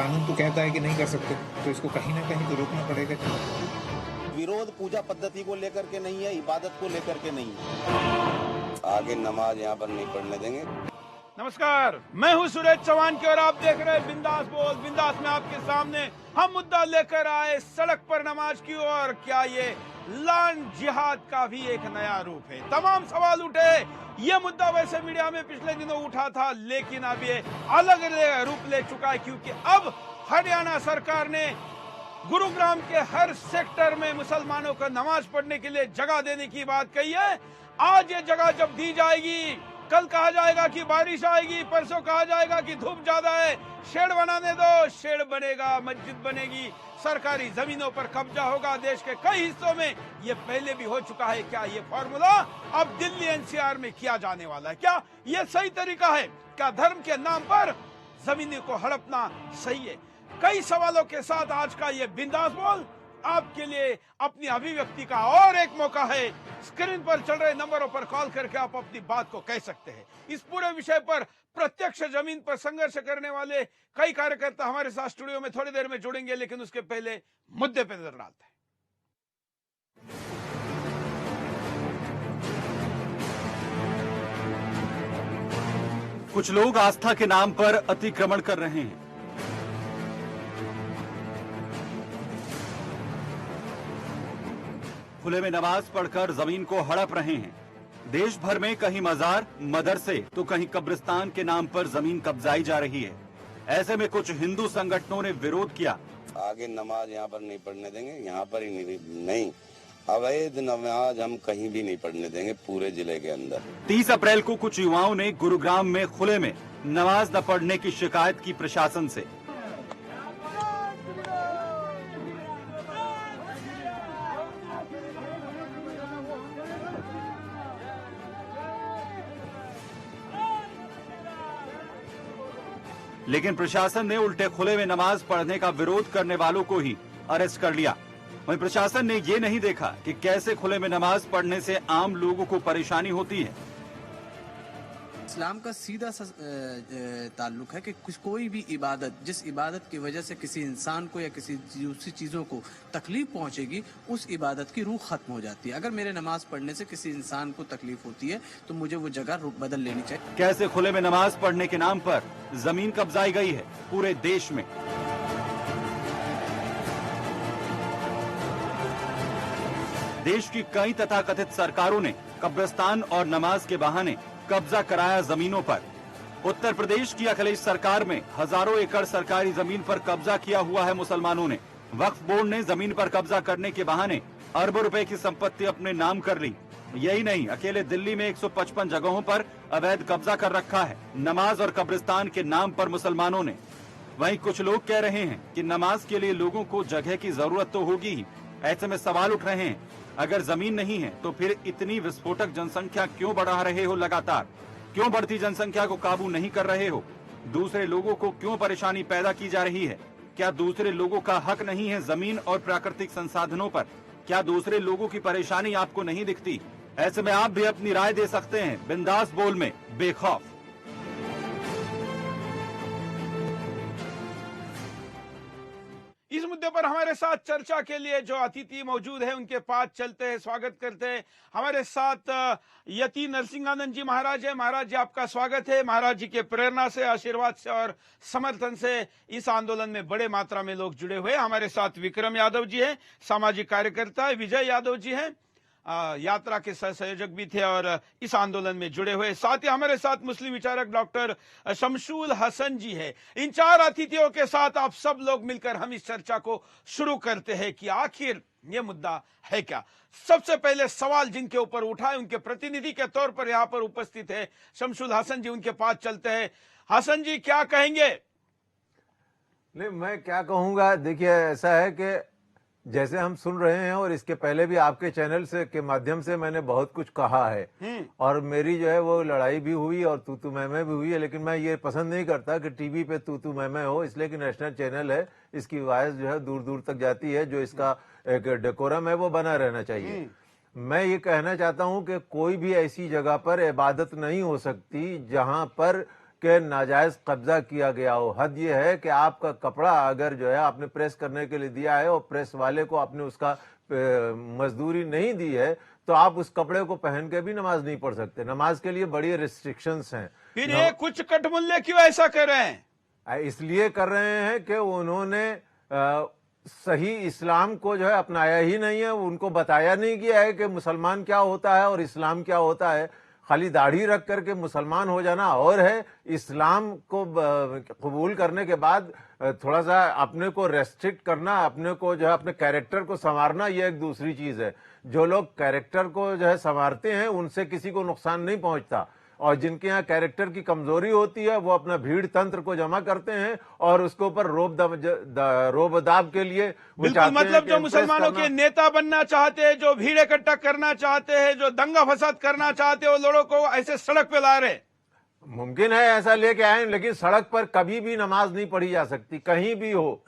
कानून तो कहता है कि नहीं कर सकते, तो इसको कहीं ना कहीं तो रोकना पड़ेगा। विरोध पूजा पद्धति को लेकर के नहीं है, इबादत को लेकर के नहीं है। आगे नमाज यहाँ पर नहीं पढ़ने देंगे। नमस्कार, मैं हूं सुरेश चौहान की और आप देख रहे हैं बिंदास बोल। बिंदास में आपके सामने हम मुद्दा लेकर आए सड़क पर नमाज की। और क्या ये लान जिहाद का भी एक नया रूप है? तमाम सवाल उठे। ये मुद्दा वैसे मीडिया में पिछले दिनों उठा था, लेकिन अब ये अलग रूप ले चुका है, क्योंकि अब हरियाणा सरकार ने गुरुग्राम के हर सेक्टर में मुसलमानों को नमाज पढ़ने के लिए जगह देने की बात कही है। आज ये जगह जब दी जाएगी, कल कहा जाएगा कि बारिश आएगी, परसों कहा जाएगा कि धूप ज्यादा है, शेड बनाने दो, शेड बनेगा, मस्जिद बनेगी, सरकारी जमीनों पर कब्जा होगा। देश के कई हिस्सों में ये पहले भी हो चुका है। क्या ये फॉर्मूला अब दिल्ली एनसीआर में किया जाने वाला है? क्या ये सही तरीका है? क्या धर्म के नाम पर जमीनों को हड़पना सही है? कई सवालों के साथ आज का ये बिंदास बोल आपके लिए अपनी अभिव्यक्ति का और एक मौका है। स्क्रीन पर चल रहे नंबरों पर कॉल करके आप अपनी बात को कह सकते हैं। इस पूरे विषय पर प्रत्यक्ष जमीन पर संघर्ष करने वाले कई कार्यकर्ता हमारे साथ स्टूडियो में थोड़ी देर में जुड़ेंगे, लेकिन उसके पहले मुद्दे पर नजर डालते हैं। कुछ लोग आस्था के नाम पर अतिक्रमण कर रहे हैं। खुले में नमाज पढ़कर जमीन को हड़प रहे हैं। देश भर में कहीं मजार, मदरसे तो कहीं कब्रिस्तान के नाम पर जमीन कब्जाई जा रही है। ऐसे में कुछ हिंदू संगठनों ने विरोध किया। आगे नमाज यहाँ पर नहीं पढ़ने देंगे, यहाँ पर ही नहीं। अवैध नमाज हम कहीं भी नहीं पढ़ने देंगे पूरे जिले के अंदर। 30 अप्रैल को कुछ युवाओं ने गुरुग्राम में खुले में नमाज न पढ़ने की शिकायत की प्रशासन से। लेकिन प्रशासन ने उल्टे खुले में नमाज पढ़ने का विरोध करने वालों को ही अरेस्ट कर लिया। वहीं प्रशासन ने ये नहीं देखा कि कैसे खुले में नमाज पढ़ने से आम लोगों को परेशानी होती है। इस्लाम का सीधा ताल्लुक है कि कोई भी इबादत, जिस इबादत की वजह से किसी इंसान को या किसी दूसरी चीज़ों को तकलीफ पहुंचेगी, उस इबादत की रूह खत्म हो जाती है। अगर मेरे नमाज पढ़ने से किसी इंसान को तकलीफ होती है तो मुझे वो जगह बदल लेनी चाहिए। कैसे खुले में नमाज पढ़ने के नाम पर जमीन कब्जाई गई है पूरे देश में। देश की कई तथाकथित सरकारों ने कब्रिस्तान और नमाज के बहाने कब्जा कराया जमीनों पर। उत्तर प्रदेश की अखिलेश सरकार में हजारों एकड़ सरकारी जमीन पर कब्जा किया हुआ है मुसलमानों ने। वक्फ बोर्ड ने जमीन पर कब्जा करने के बहाने अरबों रुपए की संपत्ति अपने नाम कर ली। यही नहीं, अकेले दिल्ली में 155 जगहों पर अवैध कब्जा कर रखा है नमाज और कब्रिस्तान के नाम पर मुसलमानों ने। वहीं कुछ लोग कह रहे हैं कि नमाज के लिए लोगों को जगह की जरूरत तो होगी ही। ऐसे में सवाल उठ रहे हैं, अगर जमीन नहीं है तो फिर इतनी विस्फोटक जनसंख्या क्यों बढ़ा रहे हो लगातार? क्यों बढ़ती जनसंख्या को काबू नहीं कर रहे हो? दूसरे लोगों को क्यों परेशानी पैदा की जा रही है? क्या दूसरे लोगों का हक नहीं है जमीन और प्राकृतिक संसाधनों पर? क्या दूसरे लोगों की परेशानी आपको नहीं दिखती? ऐसे में आप भी अपनी राय दे सकते हैं बिंदास बोल में बेखौफ। इस मुद्दे पर हमारे साथ चर्चा के लिए जो अतिथि मौजूद है उनके पास चलते हैं, स्वागत करते हैं। हमारे साथ यति नरसिंहानंद जी महाराज है। महाराज जी, आपका स्वागत है। महाराज जी के प्रेरणा से, आशीर्वाद से और समर्थन से इस आंदोलन में बड़े मात्रा में लोग जुड़े हुए। हमारे साथ विक्रम यादव जी हैं, सामाजिक कार्यकर्ता है। विजय यादव जी हैं, यात्रा के संयोजक भी थे और इस आंदोलन में जुड़े हुए। साथ ही हमारे साथ मुस्लिम विचारक डॉक्टर शमशुल हसन जी है। इन चार अतिथियों के साथ आप सब लोग मिलकर हम इस चर्चा को शुरू करते हैं कि आखिर ये मुद्दा है क्या। सबसे पहले सवाल जिनके ऊपर उठा है, उनके प्रतिनिधि के तौर पर यहाँ पर उपस्थित है शमशुल हसन जी, उनके पास चलते हैं। हसन जी, क्या कहेंगे? नहीं, मैं क्या कहूंगा, देखिए ऐसा है कि जैसे हम सुन रहे हैं और इसके पहले भी आपके चैनल से के माध्यम से मैंने बहुत कुछ कहा है और मेरी जो है वो लड़ाई भी हुई और तू तू मैं भी हुई है, लेकिन मैं ये पसंद नहीं करता कि टीवी पे तू तू मैं हो, इसलिए कि नेशनल चैनल है, इसकी आवाज जो है दूर दूर तक जाती है। जो इसका एक डेकोरम है वो बना रहना चाहिए। मैं ये कहना चाहता हूं कि कोई भी ऐसी जगह पर इबादत नहीं हो सकती जहां पर कि नाजायज कब्जा किया गया हो। हद ये है कि आपका कपड़ा अगर जो है आपने प्रेस करने के लिए दिया है और प्रेस वाले को आपने उसका मजदूरी नहीं दी है, तो आप उस कपड़े को पहन के भी नमाज नहीं पढ़ सकते। नमाज के लिए बड़ी रिस्ट्रिक्शंस हैं। फिर ये कुछ कटमुल्ले क्यों ऐसा कर रहे हैं? इसलिए कर रहे हैं कि उन्होंने सही इस्लाम को जो है अपनाया ही नहीं है, उनको बताया नहीं गया है कि मुसलमान क्या होता है और इस्लाम क्या होता है। खाली दाढ़ी रख करके मुसलमान हो जाना और है, इस्लाम को कबूल करने के बाद थोड़ा सा अपने को रेस्ट्रिक्ट करना, अपने को जो है अपने कैरेक्टर को संवारना, ये एक दूसरी चीज है। जो लोग कैरेक्टर को जो है संवारते हैं उनसे किसी को नुकसान नहीं पहुंचता, और जिनके यहाँ कैरेक्टर की कमजोरी होती है वो अपना भीड़ तंत्र को जमा करते हैं और उसके ऊपर रोब दाब के लिए बिल्कुल, मतलब जो मुसलमानों के नेता बनना चाहते हैं, जो भीड़ इकट्ठा करना चाहते हैं, जो दंगा फसाद करना चाहते हैं, वो लोगों को ऐसे सड़क पे ला रहे। मुमकिन है ऐसा लेके आए, लेकिन सड़क पर कभी भी नमाज नहीं पढ़ी जा सकती, कहीं भी हो।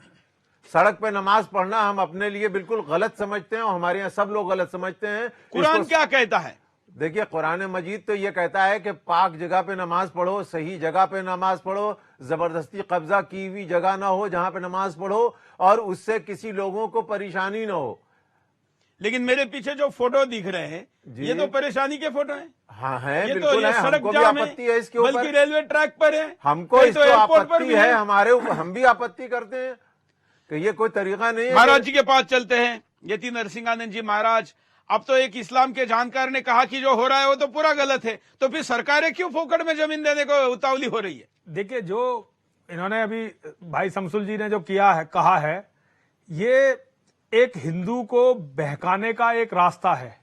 सड़क पे नमाज पढ़ना हम अपने लिए बिल्कुल गलत समझते हैं और हमारे यहाँ सब लोग गलत समझते हैं। कुरान क्या कहता है? देखिए, कुरान मजीद तो ये कहता है कि पाक जगह पे नमाज पढ़ो, सही जगह पे नमाज पढ़ो, जबरदस्ती कब्जा की हुई जगह ना हो जहां पे नमाज पढ़ो, और उससे किसी लोगों को परेशानी ना हो। लेकिन मेरे पीछे जो फोटो दिख रहे हैं ये तो परेशानी के फोटो हैं। हाँ है, ये बिल्कुल तो है, सड़क हमको भी जाम आपत्ति है इसके ऊपर, बल्कि रेलवे ट्रैक पर है, हमको तो इसको एयरपोर्ट पर आपत्ति भी है, हमारे ऊपर हम भी आपत्ति करते हैं कि ये कोई तरीका नहीं है। महाराज जी के पास चलते हैं। यति नरसिंहानंद जी महाराज, अब तो एक इस्लाम के जानकार ने कहा कि जो हो रहा है वो तो पूरा गलत है, तो फिर सरकारें क्यों फोकट में जमीन देने को उतावली हो रही है? देखिए, जो इन्होंने अभी भाई शमसुल जी ने जो किया है, कहा है, ये एक हिंदू को बहकाने का एक रास्ता है।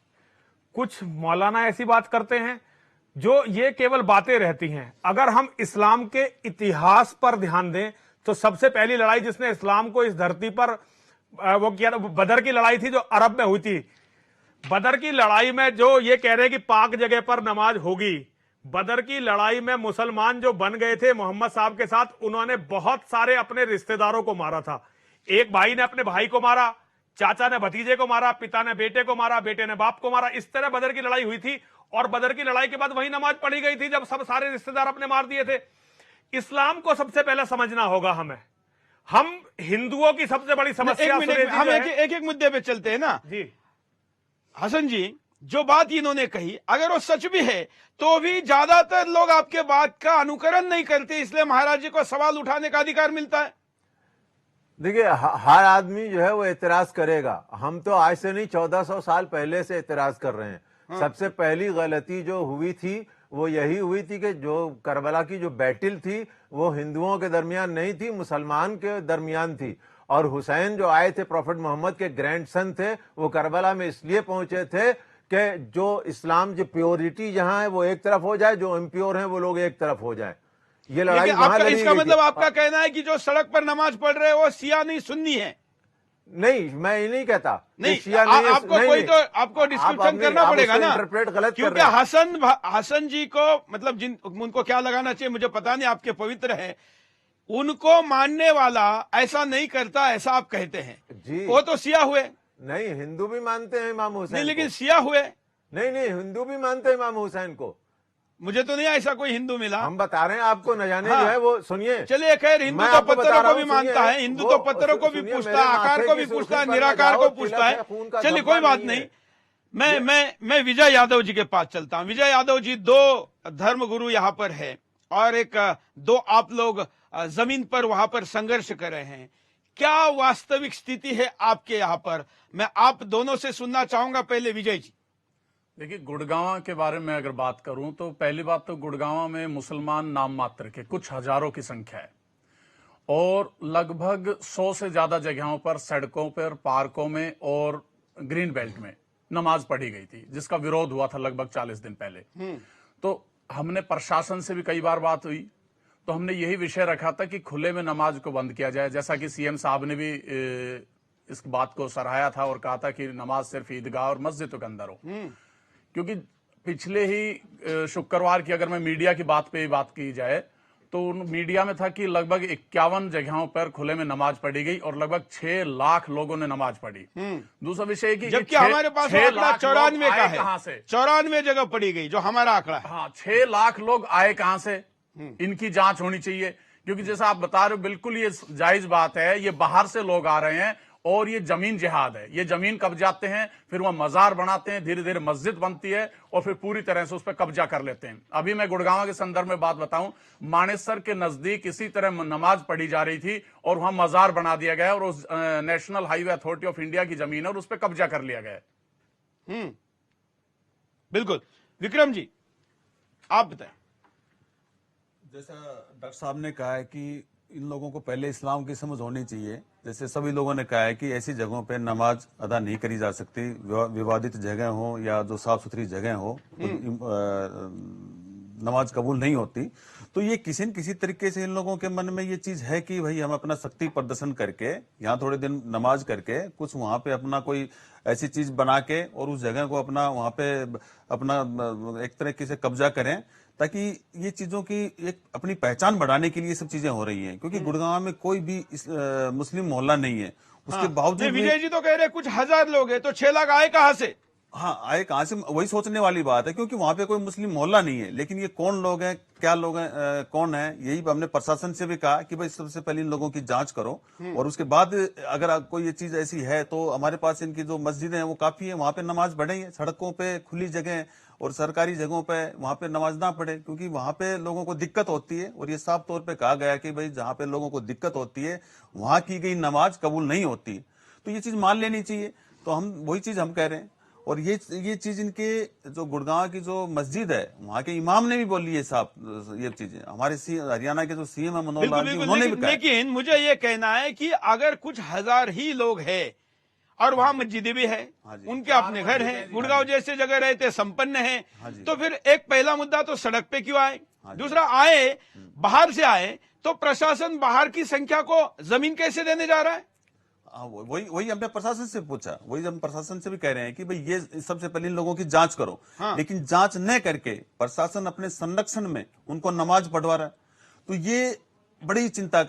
कुछ मौलाना ऐसी बात करते हैं जो ये केवल बातें रहती हैं। अगर हम इस्लाम के इतिहास पर ध्यान दें तो सबसे पहली लड़ाई जिसने इस्लाम को इस धरती पर वो किया, बदर की लड़ाई थी जो अरब में हुई थी। बदर की लड़ाई में जो ये कह रहे हैं कि पाक जगह पर नमाज होगी, बदर की लड़ाई में मुसलमान जो बन गए थे मोहम्मद साहब के साथ, उन्होंने बहुत सारे अपने रिश्तेदारों को मारा था। एक भाई ने अपने भाई को मारा, चाचा ने भतीजे को मारा, पिता ने बेटे को मारा, बेटे ने बाप को मारा। इस तरह बदर की लड़ाई हुई थी, और बदर की लड़ाई के बाद वही नमाज पढ़ी गई थी जब सब सारे रिश्तेदार अपने मार दिए थे। इस्लाम को सबसे पहले समझना होगा हमें। हम हिंदुओं की सबसे बड़ी समस्या, हम एक मुद्दे पे चलते हैं ना जी। हसन जी, जो बात इन्होंने कही अगर वो सच भी है तो भी ज्यादातर लोग आपके बात का अनुकरण नहीं करते, इसलिए महाराज जी को सवाल उठाने का अधिकार मिलता है। देखिए, हर आदमी जो है वो एतराज करेगा। हम तो आज से नहीं 1400 साल पहले से एतराज कर रहे हैं। सबसे पहली गलती जो हुई थी वो यही हुई थी कि जो करबला की जो बैटल थी वो हिंदुओं के दरमियान नहीं थी, मुसलमान के दरमियान थी। और हुसैन जो आए थे, प्रॉफेट मोहम्मद के ग्रैंडसन थे, वो करबला में इसलिए पहुंचे थे कि जो इस्लाम जो प्योरिटी जहां है वो एक तरफ हो जाए, जो इम्प्योर हैं वो लोग एक तरफ हो जाए। ये लड़ाई वहां लड़ी इसका गई थी। मतलब आपका कहना है कि जो सड़क पर नमाज पढ़ रहे हैं वो शिया नहीं सुन्नी है? नहीं, मैं ये नहीं कहता। नहीं, शिया नहीं है, आपको कोई तो आपको डिस्क्रिप्शन करना पड़ेगा ना, इंटरप्रेट गलत कर क्योंकि रहे हैं। हसन जी को मतलब उनको क्या लगाना चाहिए मुझे पता नहीं, आपके पवित्र है, उनको मानने वाला ऐसा नहीं करता, ऐसा आप कहते हैं जी। वो तो शिया हुए। नहीं, हिंदू भी मानते हैं इमाम हुसैन नहीं, लेकिन को। शिया हुए। नहीं, हिंदू भी मानते हैं इमाम हुसैन को। मुझे तो नहीं ऐसा कोई हिंदू मिला। हम बता रहे हैं आपको, न जाने हाँ। जो है वो सुनिए। चलिए खैर, हिंदू मैं तो आपको बता पत्थरों रहा को भी हूं, मानता सुनिए, है, हिंदू वो- तो पत्थरों को भी सुनिए, पूछता मेरे है, आकार माथे को की भी पूछता है, सुर्खी पर निराकार को लगाओ, पूछता तिलक है। खून का चलिए धब्बा कोई बात नहीं नहीं। है। मैं विजय यादव जी के पास चलता हूं। विजय यादव जी, दो धर्म गुरु यहाँ पर है और दो आप लोग जमीन पर वहां पर संघर्ष कर रहे हैं। क्या वास्तविक स्थिति है आपके यहाँ पर? मैं आप दोनों से सुनना चाहूंगा। पहले विजय जी। देखिए, गुड़गांव के बारे में अगर बात करूं तो पहली बात तो गुड़गांव में मुसलमान नाम मात्र के कुछ हजारों की संख्या है, और लगभग 100 से ज्यादा जगहों पर, सड़कों पर, पार्कों में और ग्रीन बेल्ट में नमाज पढ़ी गई थी, जिसका विरोध हुआ था लगभग 40 दिन पहले। तो हमने प्रशासन से भी कई बार बात हुई, तो हमने यही विषय रखा था कि खुले में नमाज को बंद किया जाए, जैसा कि सीएम साहब ने भी इस बात को सराहाया था और कहा था कि नमाज सिर्फ ईदगाह और मस्जिदों के अंदर हो। क्योंकि पिछले ही शुक्रवार की अगर मैं मीडिया की बात पे बात की जाए तो मीडिया में था कि लगभग 51 जगहों पर खुले में नमाज पढ़ी गई और लगभग 6 लाख लोगों ने नमाज पढ़ी। दूसरा विषय कि जबकि हमारे पास आंकड़ा 94 का है, कहां से? 94 जगह पड़ी गई जो हमारा आंकड़ा है। हाँ, 6 लाख लोग आए कहां से? इनकी जांच होनी चाहिए, क्योंकि जैसा आप बता रहे हो बिल्कुल ये जायज बात है। ये बाहर से लोग आ रहे हैं और ये जमीन जिहाद है। ये जमीन कब्जाते हैं, फिर वह मजार बनाते हैं, धीरे धीरे मस्जिद बनती है और फिर पूरी तरह से उस पर कब्जा कर लेते हैं। अभी मैं गुड़गांव के संदर्भ में बात बताऊं, मानेसर के नजदीक इसी तरह नमाज पढ़ी जा रही थी और वहां मजार बना दिया गया और उस national highway authority of India की जमीन है और उस पर कब्जा कर लिया गया। बिल्कुल। विक्रम जी, आप बताएं। जैसा डॉक्टर साहब ने कहा है कि इन लोगों को पहले इस्लाम की समझ होनी चाहिए। जैसे सभी लोगों ने कहा है कि ऐसी जगहों पे नमाज अदा नहीं करी जा सकती, विवादित जगह हो या जो साफ सुथरी जगह हो, नमाज कबूल नहीं होती। तो ये किसी न किसी तरीके से इन लोगों के मन में ये चीज है कि भाई हम अपना शक्ति प्रदर्शन करके यहाँ थोड़े दिन नमाज करके कुछ वहां पे अपना कोई ऐसी चीज बना के और उस जगह को अपना वहां पे अपना एक तरीके से कब्जा करें, ताकि ये चीजों की एक अपनी पहचान बढ़ाने के लिए सब चीजें हो रही हैं। क्योंकि गुड़गांव में कोई भी मुस्लिम मोहल्ला नहीं है, उसके बावजूद विजय जी तो कह रहे कुछ हजार लोग हैं, तो 6 लाख आए कहां से? हाँ, आए कहां से, वही सोचने वाली बात है। क्योंकि वहां पे कोई मुस्लिम मोहल्ला नहीं है, लेकिन ये कौन लोग हैं, क्या लोग हैं, कौन है, यही हमने प्रशासन से भी कहा कि भाई सबसे पहले इन लोगों की जांच करो और उसके बाद अगर कोई ये चीज ऐसी है तो हमारे पास इनकी जो मस्जिदें हैं वो काफी है, वहां पे नमाज पढ़े, सड़कों पे खुली जगह और सरकारी जगहों पे वहां पे नमाज ना पढ़े, क्योंकि वहां पे लोगों को दिक्कत होती है। और ये साफ तौर पे कहा गया कि भाई जहां पे लोगों को दिक्कत होती है वहां की गई नमाज कबूल नहीं होती। तो ये चीज मान लेनी चाहिए। तो हम वही चीज हम कह रहे हैं। और ये चीज इनके जो गुड़गांव की जो मस्जिद है वहां के इमाम ने भी बोली है साहब ये चीजें। हमारे हरियाणा के जो सीएम है मनोहर लाल जी, उन्होंने भी कहा। लेकिन मुझे ये कहना है कि अगर कुछ हजार ही लोग हैं और वहां मस्जिदें भी है, उनके अपने घर हैं, गुड़गांव जैसे जगह रहते संपन्न हैं, तो फिर एक पहला मुद्दा तो सड़क पे क्यों आए? दूसरा, आए बाहर से आए तो प्रशासन बाहर की संख्या को जमीन कैसे देने जा रहा है? वही हमने प्रशासन से पूछा, वही हम प्रशासन से भी कह रहे हैं कि भाई ये सबसे पहले इन लोगों की जांच करो। लेकिन जांच न करके प्रशासन अपने संरक्षण में उनको नमाज पढ़वा रहा है, तो ये बड़ी चिंता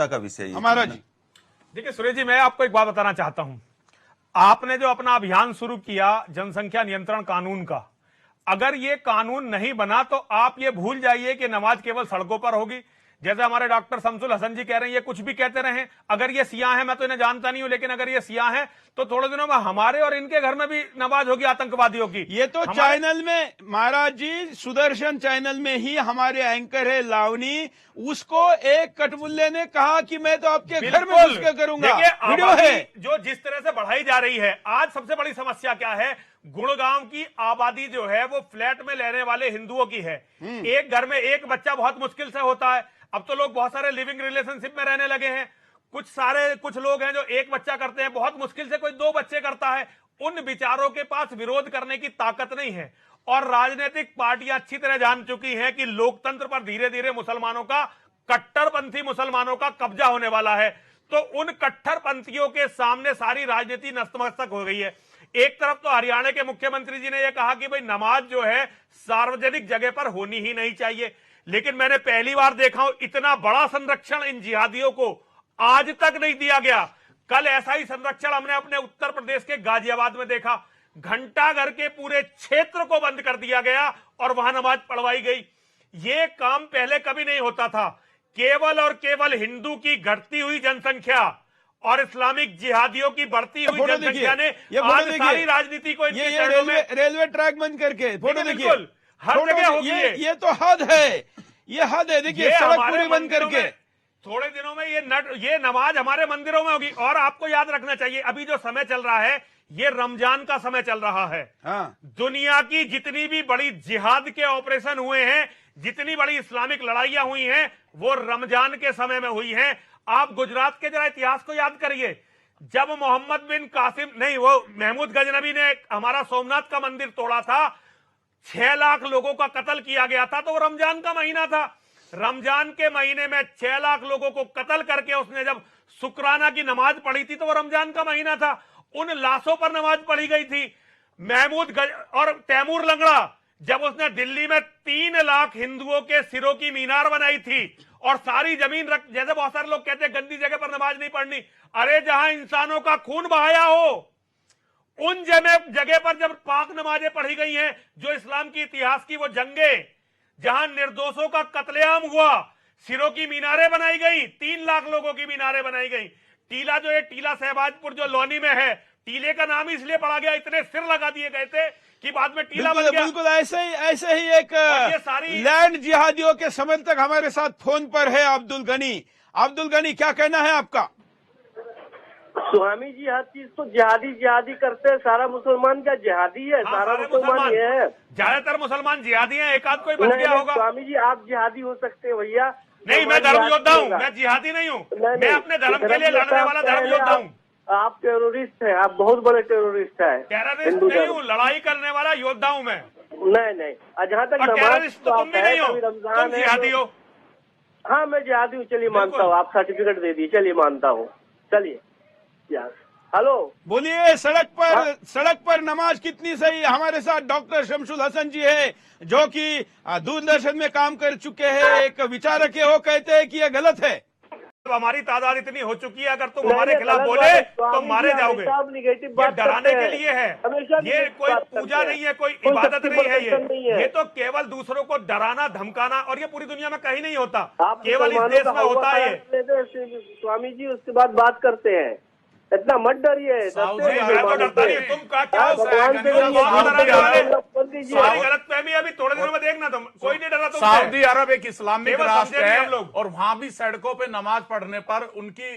का विषय है हमारा जी। देखिए सुरेश जी, मैं आपको एक बात बताना चाहता हूं। आपने जो अपना अभियान शुरू किया जनसंख्या नियंत्रण कानून का, अगर ये कानून नहीं बना तो आप ये भूल जाइए कि नमाज केवल सड़कों पर होगी। जैसे हमारे डॉक्टर शमसुल हसन जी कह रहे हैं, ये कुछ भी कहते रहे, अगर ये सियाह हैं, मैं तो इन्हें जानता नहीं हूं, लेकिन अगर ये सियाह हैं तो थोड़े दिनों में हमारे और इनके घर में भी नमाज होगी आतंकवादियों की। ये तो चैनल में महाराज जी, सुदर्शन चैनल में ही हमारे एंकर है लावनी, उसको एक कटमुल्ले ने कहा कि मैं तो आपके घर में घुस के करूंगा। वीडियो है जो जिस तरह से बढ़ाई जा रही है। आज सबसे बड़ी समस्या क्या है, गुड़गांव की आबादी जो है वो फ्लैट में रहने वाले हिंदुओं की है। एक घर में एक बच्चा बहुत मुश्किल से होता है। अब तो लोग बहुत सारे लिविंग रिलेशनशिप में रहने लगे हैं। कुछ लोग हैं जो एक बच्चा करते हैं, बहुत मुश्किल से कोई 2 बच्चे करता है। उन विचारों के पास विरोध करने की ताकत नहीं है। और राजनीतिक पार्टियां अच्छी तरह जान चुकी हैं कि लोकतंत्र पर धीरे धीरे मुसलमानों का, कट्टरपंथी मुसलमानों का कब्जा होने वाला है। तो उन कट्टरपंथियों के सामने सारी राजनीति नतमस्तक हो गई है। एक तरफ तो हरियाणा के मुख्यमंत्री जी ने यह कहा कि भाई नमाज जो है सार्वजनिक जगह पर होनी ही नहीं चाहिए, लेकिन मैंने पहली बार देखा हूं इतना बड़ा संरक्षण इन जिहादियों को आज तक नहीं दिया गया। कल ऐसा ही संरक्षण हमने अपने उत्तर प्रदेश के गाजियाबाद में देखा। घंटाघर के पूरे क्षेत्र को बंद कर दिया गया और वहां नमाज पढ़वाई गई। ये काम पहले कभी नहीं होता था। केवल और केवल हिंदू की घटती हुई जनसंख्या और इस्लामिक जिहादियों की बढ़ती हुई जनसंख्या ने आज सारी राजनीति को रेलवे ट्रैक बंद करके फोटो देखिए, हर जगह होगी। ये तो हद है, ये हद है। देखिए सड़क पूरी बंद करके थोड़े दिनों में ये नमाज हमारे मंदिरों में होगी। और आपको याद रखना चाहिए, अभी जो समय चल रहा है ये रमजान का समय चल रहा है। दुनिया की जितनी भी बड़ी जिहाद के ऑपरेशन हुए हैं, जितनी बड़ी इस्लामिक लड़ाइयां हुई हैं, वो रमजान के समय में हुई हैं। आप गुजरात के जरा इतिहास को याद करिए। जब मोहम्मद बिन कासिम नहीं, वो महमूद गजनबी ने हमारा सोमनाथ का मंदिर तोड़ा था, 6 लाख लोगों का कत्ल किया गया था, तो वो रमजान का महीना था। रमजान के महीने में 6 लाख लोगों को कत्ल करके उसने जब शुक्राना की नमाज पढ़ी थी तो वो रमजान का महीना था। उन लाशों पर नमाज पढ़ी गई थी। और तैमूर लंगड़ा जब उसने दिल्ली में 3 लाख हिंदुओं के सिरों की मीनार बनाई थी और सारी जमीन जैसे बहुत सारे लोग कहते हैं गंदी जगह पर नमाज नहीं पढ़नी, अरे जहां इंसानों का खून बहाया हो उन जगह पर जब पाक नमाजें पढ़ी गई हैं, जो इस्लाम की इतिहास की वो जंगे जहां निर्दोषों का कत्लेआम हुआ, सिरों की मीनारें बनाई गई, 3 लाख लोगों की मीनारें बनाई गई। टीला जो है, टीला सहबाजपुर जो लौनी में है, टीले का नाम इसलिए पड़ा गया, इतने सिर लगा दिए गए थे कि बाद में टीला बन गया। बिल्कुल ऐसे ही एक ये सारी लैंड जिहादियों के समर्थक हमारे साथ फोन पर है अब्दुल गनी। अब्दुल गनी, क्या कहना है आपका? स्वामी जी हर चीज तो जिहादी करते हैं। सारा मुसलमान क्या जिहादी है? सारा मुसलमान ही है। ज्यादातर मुसलमान जिहादी हैं, एक आध कोई बच गया होगा। स्वामी जी आप जिहादी हो सकते हैं भैया। नहीं, मैं धर्म योद्धा हूँ, मैं जिहादी नहीं हूँ। मैं अपने धर्म के लिए लड़ने वाला धर्म योद्धा हूँ। आप टेररिस्ट हैं, आप बहुत बड़े टेररिस्ट हैं। टेररिस्ट नहीं हूँ, लड़ाई करने वाला योद्धा हूँ मैं। नहीं, जहाँ तक टेररिस्ट तो तुम भी नहीं हो, तुम जिहादी हो। हाँ, मैं जिहादी हूँ, चलिए मानता हूँ। आप सर्टिफिकेट दे दिए, चलिए मानता हूँ। चलिए हेलो, बोलिए। सड़क पर नमाज कितनी सही? हमारे साथ डॉक्टर शमसुल हसन जी है, जो कि दूरदर्शन में काम कर चुके हैं, एक विचारक है। वो कहते हैं कि ये गलत है। हमारी तादाद इतनी हो चुकी है, अगर तुम हमारे खिलाफ बोले तो मारे जाओगे। ये डराने के लिए है, ये कोई पूजा नहीं है, कोई इबादत नहीं है। ये तो केवल दूसरों को डराना धमकाना, और ये पूरी दुनिया में कहीं नहीं होता, केवल इस देश में होता है। स्वामी जी उसके बाद बात करते हैं, इतना मत डरिए। तुम क्या गलतफहमी अभी थोड़े दिनों में देखना, तुम कोई नहीं डरा। सऊदी अरब एक इस्लामिक राष्ट्र है और वहां भी सड़कों पे नमाज पढ़ने पर उनकी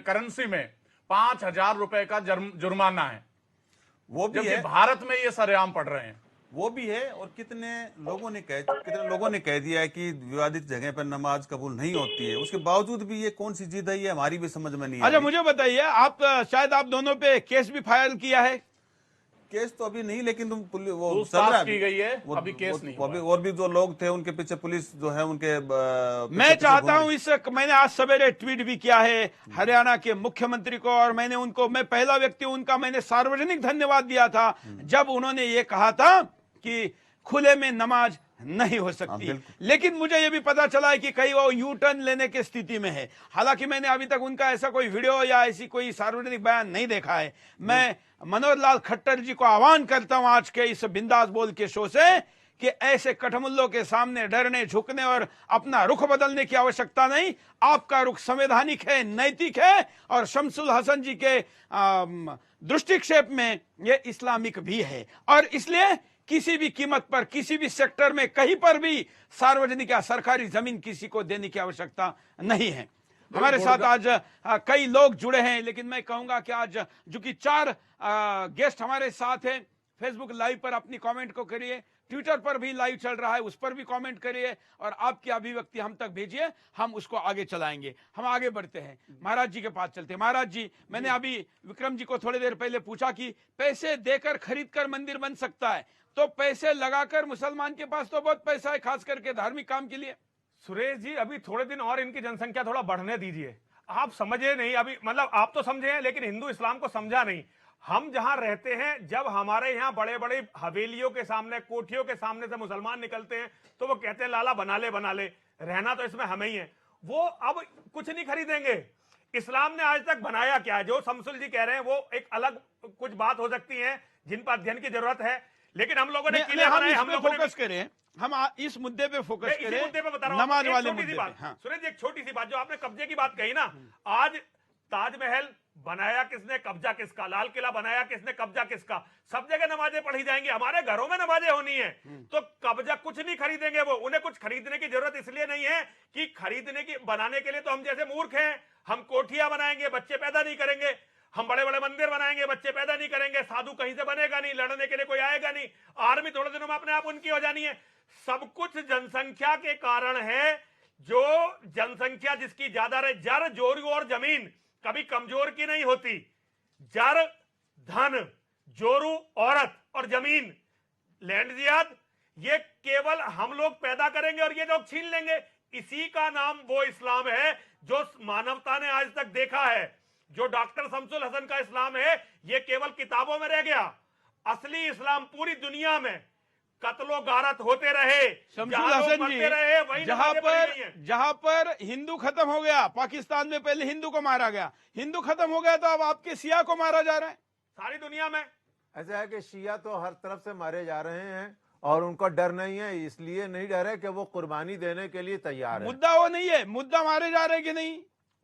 करेंसी में 5,000 रुपए का जुर्माना है। वो भी है, भारत में ये सरेआम पढ़ रहे हैं। वो भी है। और कितने लोगों ने कह दिया है कि विवादित जगह पर नमाज कबूल नहीं होती है, उसके बावजूद भी ये कौन सी जिद है, ये हमारी भी समझ में नहीं है। अच्छा, मुझे बताइए, शायद आप दोनों पे केस भी फाइल किया है? केस तो अभी नहीं, लेकिन वो पूछताछ की गई है, अभी केस नहीं हुआ। और भी जो लोग थे उनके पीछे पुलिस जो है उनके मैं चाहता हूं मैंने आज सवेरे ट्वीट भी किया है हरियाणा के मुख्यमंत्री को, और मैं पहला व्यक्ति उनका मैंने सार्वजनिक धन्यवाद दिया था जब उन्होंने ये कहा था कि खुले में नमाज नहीं हो सकती। लेकिन मुझे यह भी पता चला है कि कहीं वो यू टर्न लेने की स्थिति में है। हालांकि मैंने अभी तक उनका ऐसा कोई वीडियो या ऐसी कोई सार्वजनिक बयान नहीं देखा है। मैं मनोहर लाल खट्टर जी को आह्वान करता हूं आज के इस बिंदास बोल के शो से कि ऐसे कठमुल्लों के सामने डरने झुकने और अपना रुख बदलने की आवश्यकता नहीं। आपका रुख संवैधानिक है, नैतिक है, और शमसुल हसन जी के दृष्टिक्षेप में ये इस्लामिक भी है। और इसलिए किसी भी कीमत पर, किसी भी सेक्टर में, कहीं पर भी सार्वजनिक या सरकारी जमीन किसी को देने की आवश्यकता नहीं है। हमारे साथ आज कई लोग जुड़े हैं, लेकिन मैं कहूंगा कि आज जो कि 4 गेस्ट हमारे साथ हैं। फेसबुक लाइव पर अपनी कमेंट को करिए, ट्विटर पर भी लाइव चल रहा है, उस पर भी कमेंट करिए, और आपकी अभिव्यक्ति हम तक भेजिए, हम उसको आगे चलाएंगे। हम आगे बढ़ते हैं, महाराज जी के पास चलते हैं। महाराज जी, मैंने अभी विक्रम जी को थोड़ी देर पहले पूछा कि पैसे देकर खरीद कर मंदिर बन सकता है, तो पैसे लगाकर मुसलमान के पास तो बहुत पैसा है, खास करके धार्मिक काम के लिए। सुरेश जी, अभी थोड़े दिन और इनकी जनसंख्या थोड़ा बढ़ने दीजिए। आप समझे नहीं, अभी मतलब आप तो समझे हैं, लेकिन हिंदू इस्लाम को समझा नहीं। हम जहां रहते हैं, जब हमारे यहाँ बड़े बड़े हवेलियों के सामने, कोठियों के सामने से मुसलमान निकलते हैं, तो वो कहते हैं लाला बना ले, रहना तो इसमें हमें ही है। वो अब कुछ नहीं खरीदेंगे। इस्लाम ने आज तक बनाया क्या? जो शमसुल जी कह रहे हैं वो एक अलग कुछ बात हो सकती है, जिन पर अध्ययन की जरूरत है, लेकिन हम लोगों ने किले बनाए, हम लोगों ने फोकस करें, हम इस मुद्दे पे फोकस करें, मुद्दे पे बता रहा हूं, नमाज वाले मुद्दे पे। हाँ। सुरेश जी, एक छोटी सी बात, जो आपने कब्जे की बात कही ना, आज ताजमहल बनाया किसने, कब्जा किसका? लाल किला बनाया किसने, कब्जा किसका? सब जगह नमाजें पढ़ी जाएंगी, हमारे घरों में नमाजें होनी है, तो कब्जा कुछ नहीं खरीदेंगे वो। उन्हें कुछ खरीदने की जरूरत इसलिए नहीं है कि खरीदने की, बनाने के लिए तो हम जैसे मूर्ख हैं। हम कोठियां बनाएंगे, बच्चे पैदा नहीं करेंगे। हम बड़े बड़े मंदिर बनाएंगे, बच्चे पैदा नहीं करेंगे। साधु कहीं से बनेगा नहीं, लड़ने के लिए कोई आएगा नहीं। आर्मी थोड़े दिनों में अपने आप उनकी हो जानी है। सब कुछ जनसंख्या के कारण है। जो जनसंख्या जिसकी ज्यादा रहे, जर, जोरू और जमीन कभी कमजोर की नहीं होती। जर धन, जोरू औरत और जमीन, लैंड जिहाद, ये केवल हम लोग पैदा करेंगे और ये लोग छीन लेंगे। इसी का नाम वो इस्लाम है जो मानवता ने आज तक देखा है। जो डॉक्टर शमसुल हसन का इस्लाम है, ये केवल किताबों में रह गया। असली इस्लाम पूरी दुनिया में कत्लो गारत होते रहे, शमसुल हसन जी, जहां पर हिंदू खत्म हो गया, पाकिस्तान में पहले हिंदू को मारा गया, हिंदू खत्म हो गया, तो अब आपके शिया को मारा जा रहा है सारी दुनिया में। ऐसा है कि शिया तो हर तरफ से मारे जा रहे हैं, और उनको डर नहीं है, इसलिए नहीं डर है कि वो कुर्बानी देने के लिए तैयार है। मुद्दा वो नहीं है, मुद्दा मारे जा रहे हैं कि नहीं?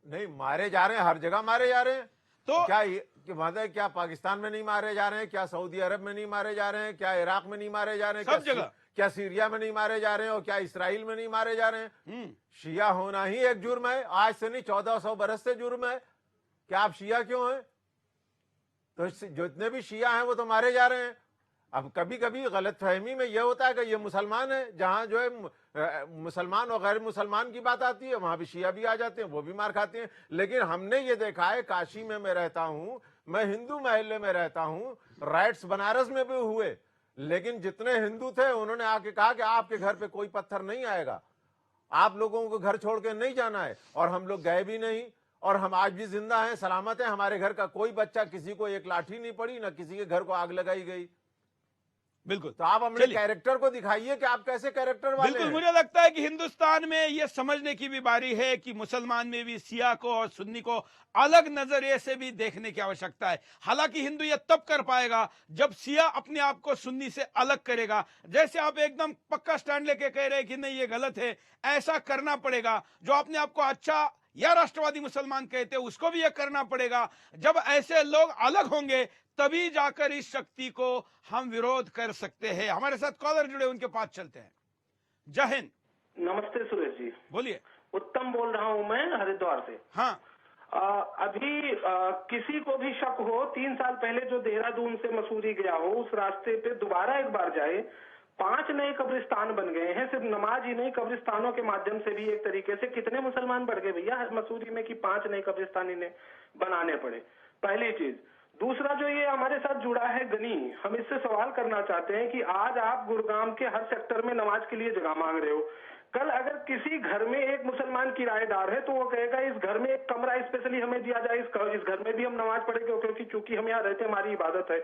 नहीं, मारे जा रहे हैं, हर जगह मारे जा रहे हैं। तो क्या मतलब क्या पाकिस्तान में नहीं मारे जा रहे हैं? क्या सऊदी अरब में नहीं मारे जा रहे हैं? क्या इराक में नहीं मारे जा रहे हैं? सब जगह। क्या सीरिया में नहीं मारे जा रहे हैं? और क्या इसराइल में नहीं मारे जा रहे हैं? शिया होना ही एक जुर्म है, आज से नहीं 1400 बरस से जुर्म है। क्या आप शिया क्यों हैं? तो जितने भी शिया हैं वो तो मारे जा रहे हैं। अब कभी कभी गलतफहमी में यह होता है कि ये मुसलमान है, जहां जो है मुसलमान और गैर मुसलमान की बात आती है वहां भी शिया भी आ जाते हैं, वो भी मार खाते हैं। लेकिन हमने ये देखा है, काशी में मैं रहता हूं, मैं हिंदू महल्ले में रहता हूं, राइट्स बनारस में भी हुए, लेकिन जितने हिंदू थे उन्होंने आके कहा कि आपके घर पे कोई पत्थर नहीं आएगा, आप लोगों को घर छोड़ के नहीं जाना है। और हम लोग गए भी नहीं, और हम आज भी जिंदा हैं, सलामत हैं। हमारे घर का कोई बच्चा, किसी को एक लाठी नहीं पड़ी, ना किसी के घर को आग लगाई गई। बिल्कुल। तो आप अपने कैरेक्टर को दिखाइए कि आप कैसे कैरेक्टर वाले बिल्कुल। हैं। मुझे लगता है कि हिंदुस्तान में ये समझने की भी बारी है कि मुसलमान में भी सिया को और सुन्नी को अलग नजरिए से भी देखने की आवश्यकता है। हालांकि हिंदू ये तब कर पाएगा जब सिया अपने आप को सुन्नी से अलग करेगा। जैसे आप एकदम पक्का स्टैंड लेके कह रहे हैं कि नहीं ये गलत है, ऐसा करना पड़ेगा। जो अपने आप को अच्छा या राष्ट्रवादी मुसलमान कहते हैं उसको भी ये करना पड़ेगा। जब ऐसे लोग अलग होंगे तभी जाकर इस शक्ति को हम विरोध कर सकते हैं। हमारे साथ कॉलर जुड़े, उनके पास चलते हैं। जय हिंद। नमस्ते सुरेश जी। बोलिए। उत्तम बोल रहा हूँ मैं हरिद्वार से। हाँ। अभी किसी को भी शक हो, 3 साल पहले जो देहरादून से मसूरी गया हो, उस रास्ते पे दोबारा एक बार जाए। 5 नए कब्रिस्तान बन गए हैं, सिर्फ नमाज ही नहीं, कब्रिस्तानों के माध्यम से भी एक तरीके से कितने मुसलमान बढ़ गए भैया मसूरी में कि 5 नए कब्रिस्तान इन्हें बनाने पड़े। पहली चीज। दूसरा, जो ये हमारे साथ जुड़ा है गनी, हम इससे सवाल करना चाहते हैं कि आज आप गुरुग्राम के हर सेक्टर में नमाज के लिए जगह मांग रहे हो। कल अगर किसी घर में एक मुसलमान किराएदार है तो वो कहेगा इस घर में एक कमरा स्पेशली हमें दिया जाए, इस घर में भी हम नमाज पढ़ेंगे क्योंकि चूंकि हम यहाँ रहते हैं, हमारी इबादत है।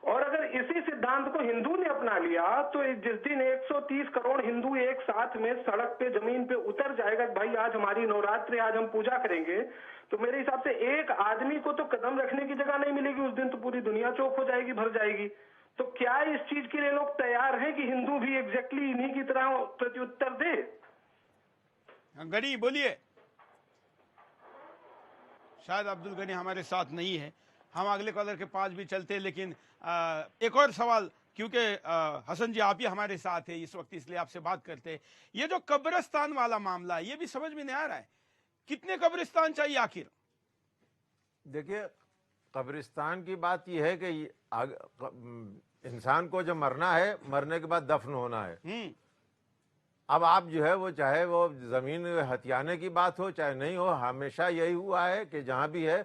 और अगर इसी सिद्धांत को हिंदू ने अपना लिया तो जिस दिन 130 करोड़ हिंदू एक साथ में सड़क पे जमीन पे उतर जाएगा, भाई आज हमारी नवरात्रि, आज हम पूजा करेंगे, तो मेरे हिसाब से एक आदमी को तो कदम रखने की जगह नहीं मिलेगी उस दिन, तो पूरी दुनिया चौक हो जाएगी, भर जाएगी। तो क्या इस चीज के लिए लोग तैयार हैं कि हिंदू भी एग्जैक्टली इन्हीं की तरह प्रत्युत्तर दे? गनी बोलिए। शायद अब्दुल गनी हमारे साथ नहीं है, हम अगले कॉलर के पास भी चलते हैं। लेकिन एक और सवाल, क्योंकि हसन जी आप ही हमारे साथ है इस वक्त, इसलिए आपसे बात करते हैं। ये जो कब्रिस्तान वाला मामला है, ये भी समझ में नहीं आ रहा है, कितने कब्रिस्तान चाहिए आखिर? देखिए, कब्रिस्तान की बात यह है कि इंसान को जब मरना है, मरने के बाद दफन होना है। अब आप जो है वो चाहे वो जमीन हथियाने की बात हो चाहे नहीं हो, हमेशा यही हुआ है कि जहां भी है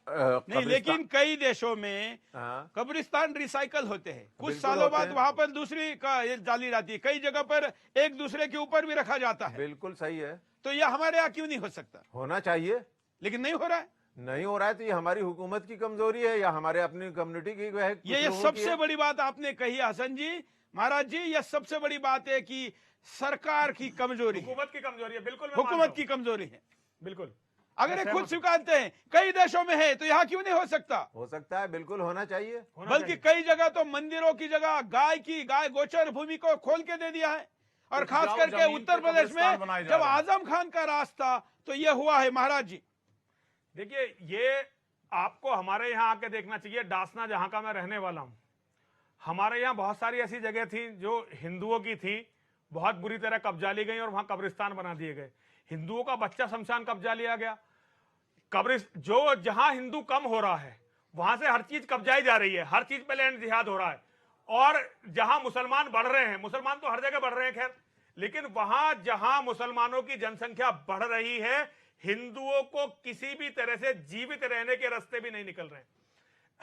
नहीं, लेकिन कई देशों में कब्रिस्तान रिसाइकल होते हैं, कुछ सालों बाद वहां पर दूसरी डाली जाती है, कई जगह पर एक दूसरे के ऊपर भी रखा जाता है। बिल्कुल सही है। तो यह हमारे यहाँ क्यों नहीं हो सकता? होना चाहिए, लेकिन नहीं हो रहा है। नहीं हो रहा है तो ये हमारी हुकूमत की कमजोरी है या हमारे अपनी कम्युनिटी की है? ये सबसे बड़ी बात आपने कही हसन जी, महाराज जी, यह सबसे बड़ी बात है कि सरकार की कमजोरी, हुकूमत की कमजोरी है। बिल्कुल हुकूमत की कमजोरी है। बिल्कुल। अगर ये खुद स्वीकारते हैं, कई देशों में है, तो यहाँ क्यों नहीं हो सकता? हो सकता है, बिल्कुल होना चाहिए। बल्कि कई जगह तो मंदिरों की जगह गाय गोचर भूमि को खोल के दे दिया है। और खास करके उत्तर प्रदेश में जब आजम खान का रास्ता, तो यह हुआ है। महाराज जी देखिए, ये आपको हमारे यहाँ आके देखना चाहिए। डासना जहां का मैं रहने वाला हूं, हमारे यहाँ बहुत सारी ऐसी जगह थी जो हिंदुओं की थी, बहुत बुरी तरह कब्जा ली गई और वहां कब्रिस्तान बना दिए गए। हिंदुओं का बच्चा शमशान कब्जा लिया गया। जो जहां हिंदू कम हो रहा है वहां से हर चीज कब्जाई जा रही है, हर चीज पे लैंड जिहाद हो रहा है। और जहां मुसलमान बढ़ रहे हैं, मुसलमान तो हर जगह बढ़ रहे हैं खैर, लेकिन वहां जहां मुसलमानों की जनसंख्या बढ़ रही है, हिंदुओं को किसी भी तरह से जीवित रहने के रास्ते भी नहीं निकल रहे।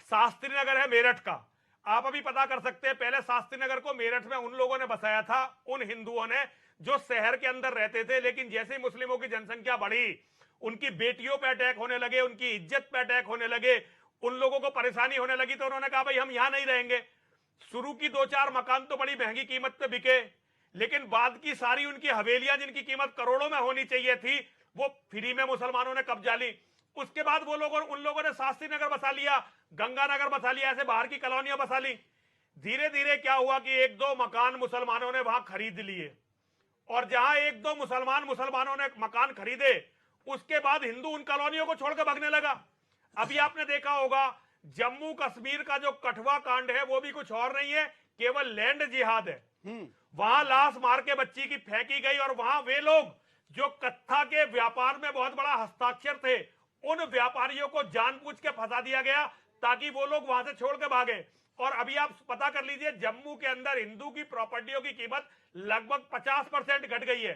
शास्त्री नगर है मेरठ का, आप अभी पता कर सकते हैं। पहले शास्त्री नगर को मेरठ में उन लोगों ने बसाया था, उन हिंदुओं ने जो शहर के अंदर रहते थे, लेकिन जैसे ही मुस्लिमों की जनसंख्या बढ़ी, उनकी बेटियों पे अटैक होने लगे, उनकी इज्जत पे अटैक होने लगे, उन लोगों को परेशानी होने लगी, तो उन्होंने कहा भाई हम यहां नहीं रहेंगे। शुरू की 2-4 मकान तो बड़ी महंगी कीमत पे बिके, लेकिन बाद की सारी उनकी हवेलियां जिनकी कीमत करोड़ों में होनी चाहिए थी, वो फ्री में मुसलमानों ने कब्जा ली। उसके बाद उन लोगों ने शास्त्री नगर बसा लिया, गंगानगर बसा लिया, ऐसे बाहर की कॉलोनियां बसा ली। धीरे धीरे क्या हुआ कि एक दो मकान मुसलमानों ने वहां खरीद लिए, और जहां एक दो मुसलमानों ने मकान खरीदे, उसके बाद हिंदू उन कॉलोनियों को छोड़कर भागने लगा। अभी आपने देखा होगा जम्मू कश्मीर का जो कठुआ कांड है वो भी कुछ और नहीं है, केवल लैंड जिहाद है। वहां लाश मार के बच्ची की फेंकी गई, और वहां वे लोग जो कत्था के व्यापार में बहुत बड़ा हस्ताक्षर थे, उन व्यापारियों को जानबूझ के फंसा दिया गया ताकि वो लोग वहां से छोड़ के भागे। और अभी आप पता कर लीजिए, जम्मू के अंदर हिंदू की प्रॉपर्टियों की कीमत लगभग 50% घट गई है।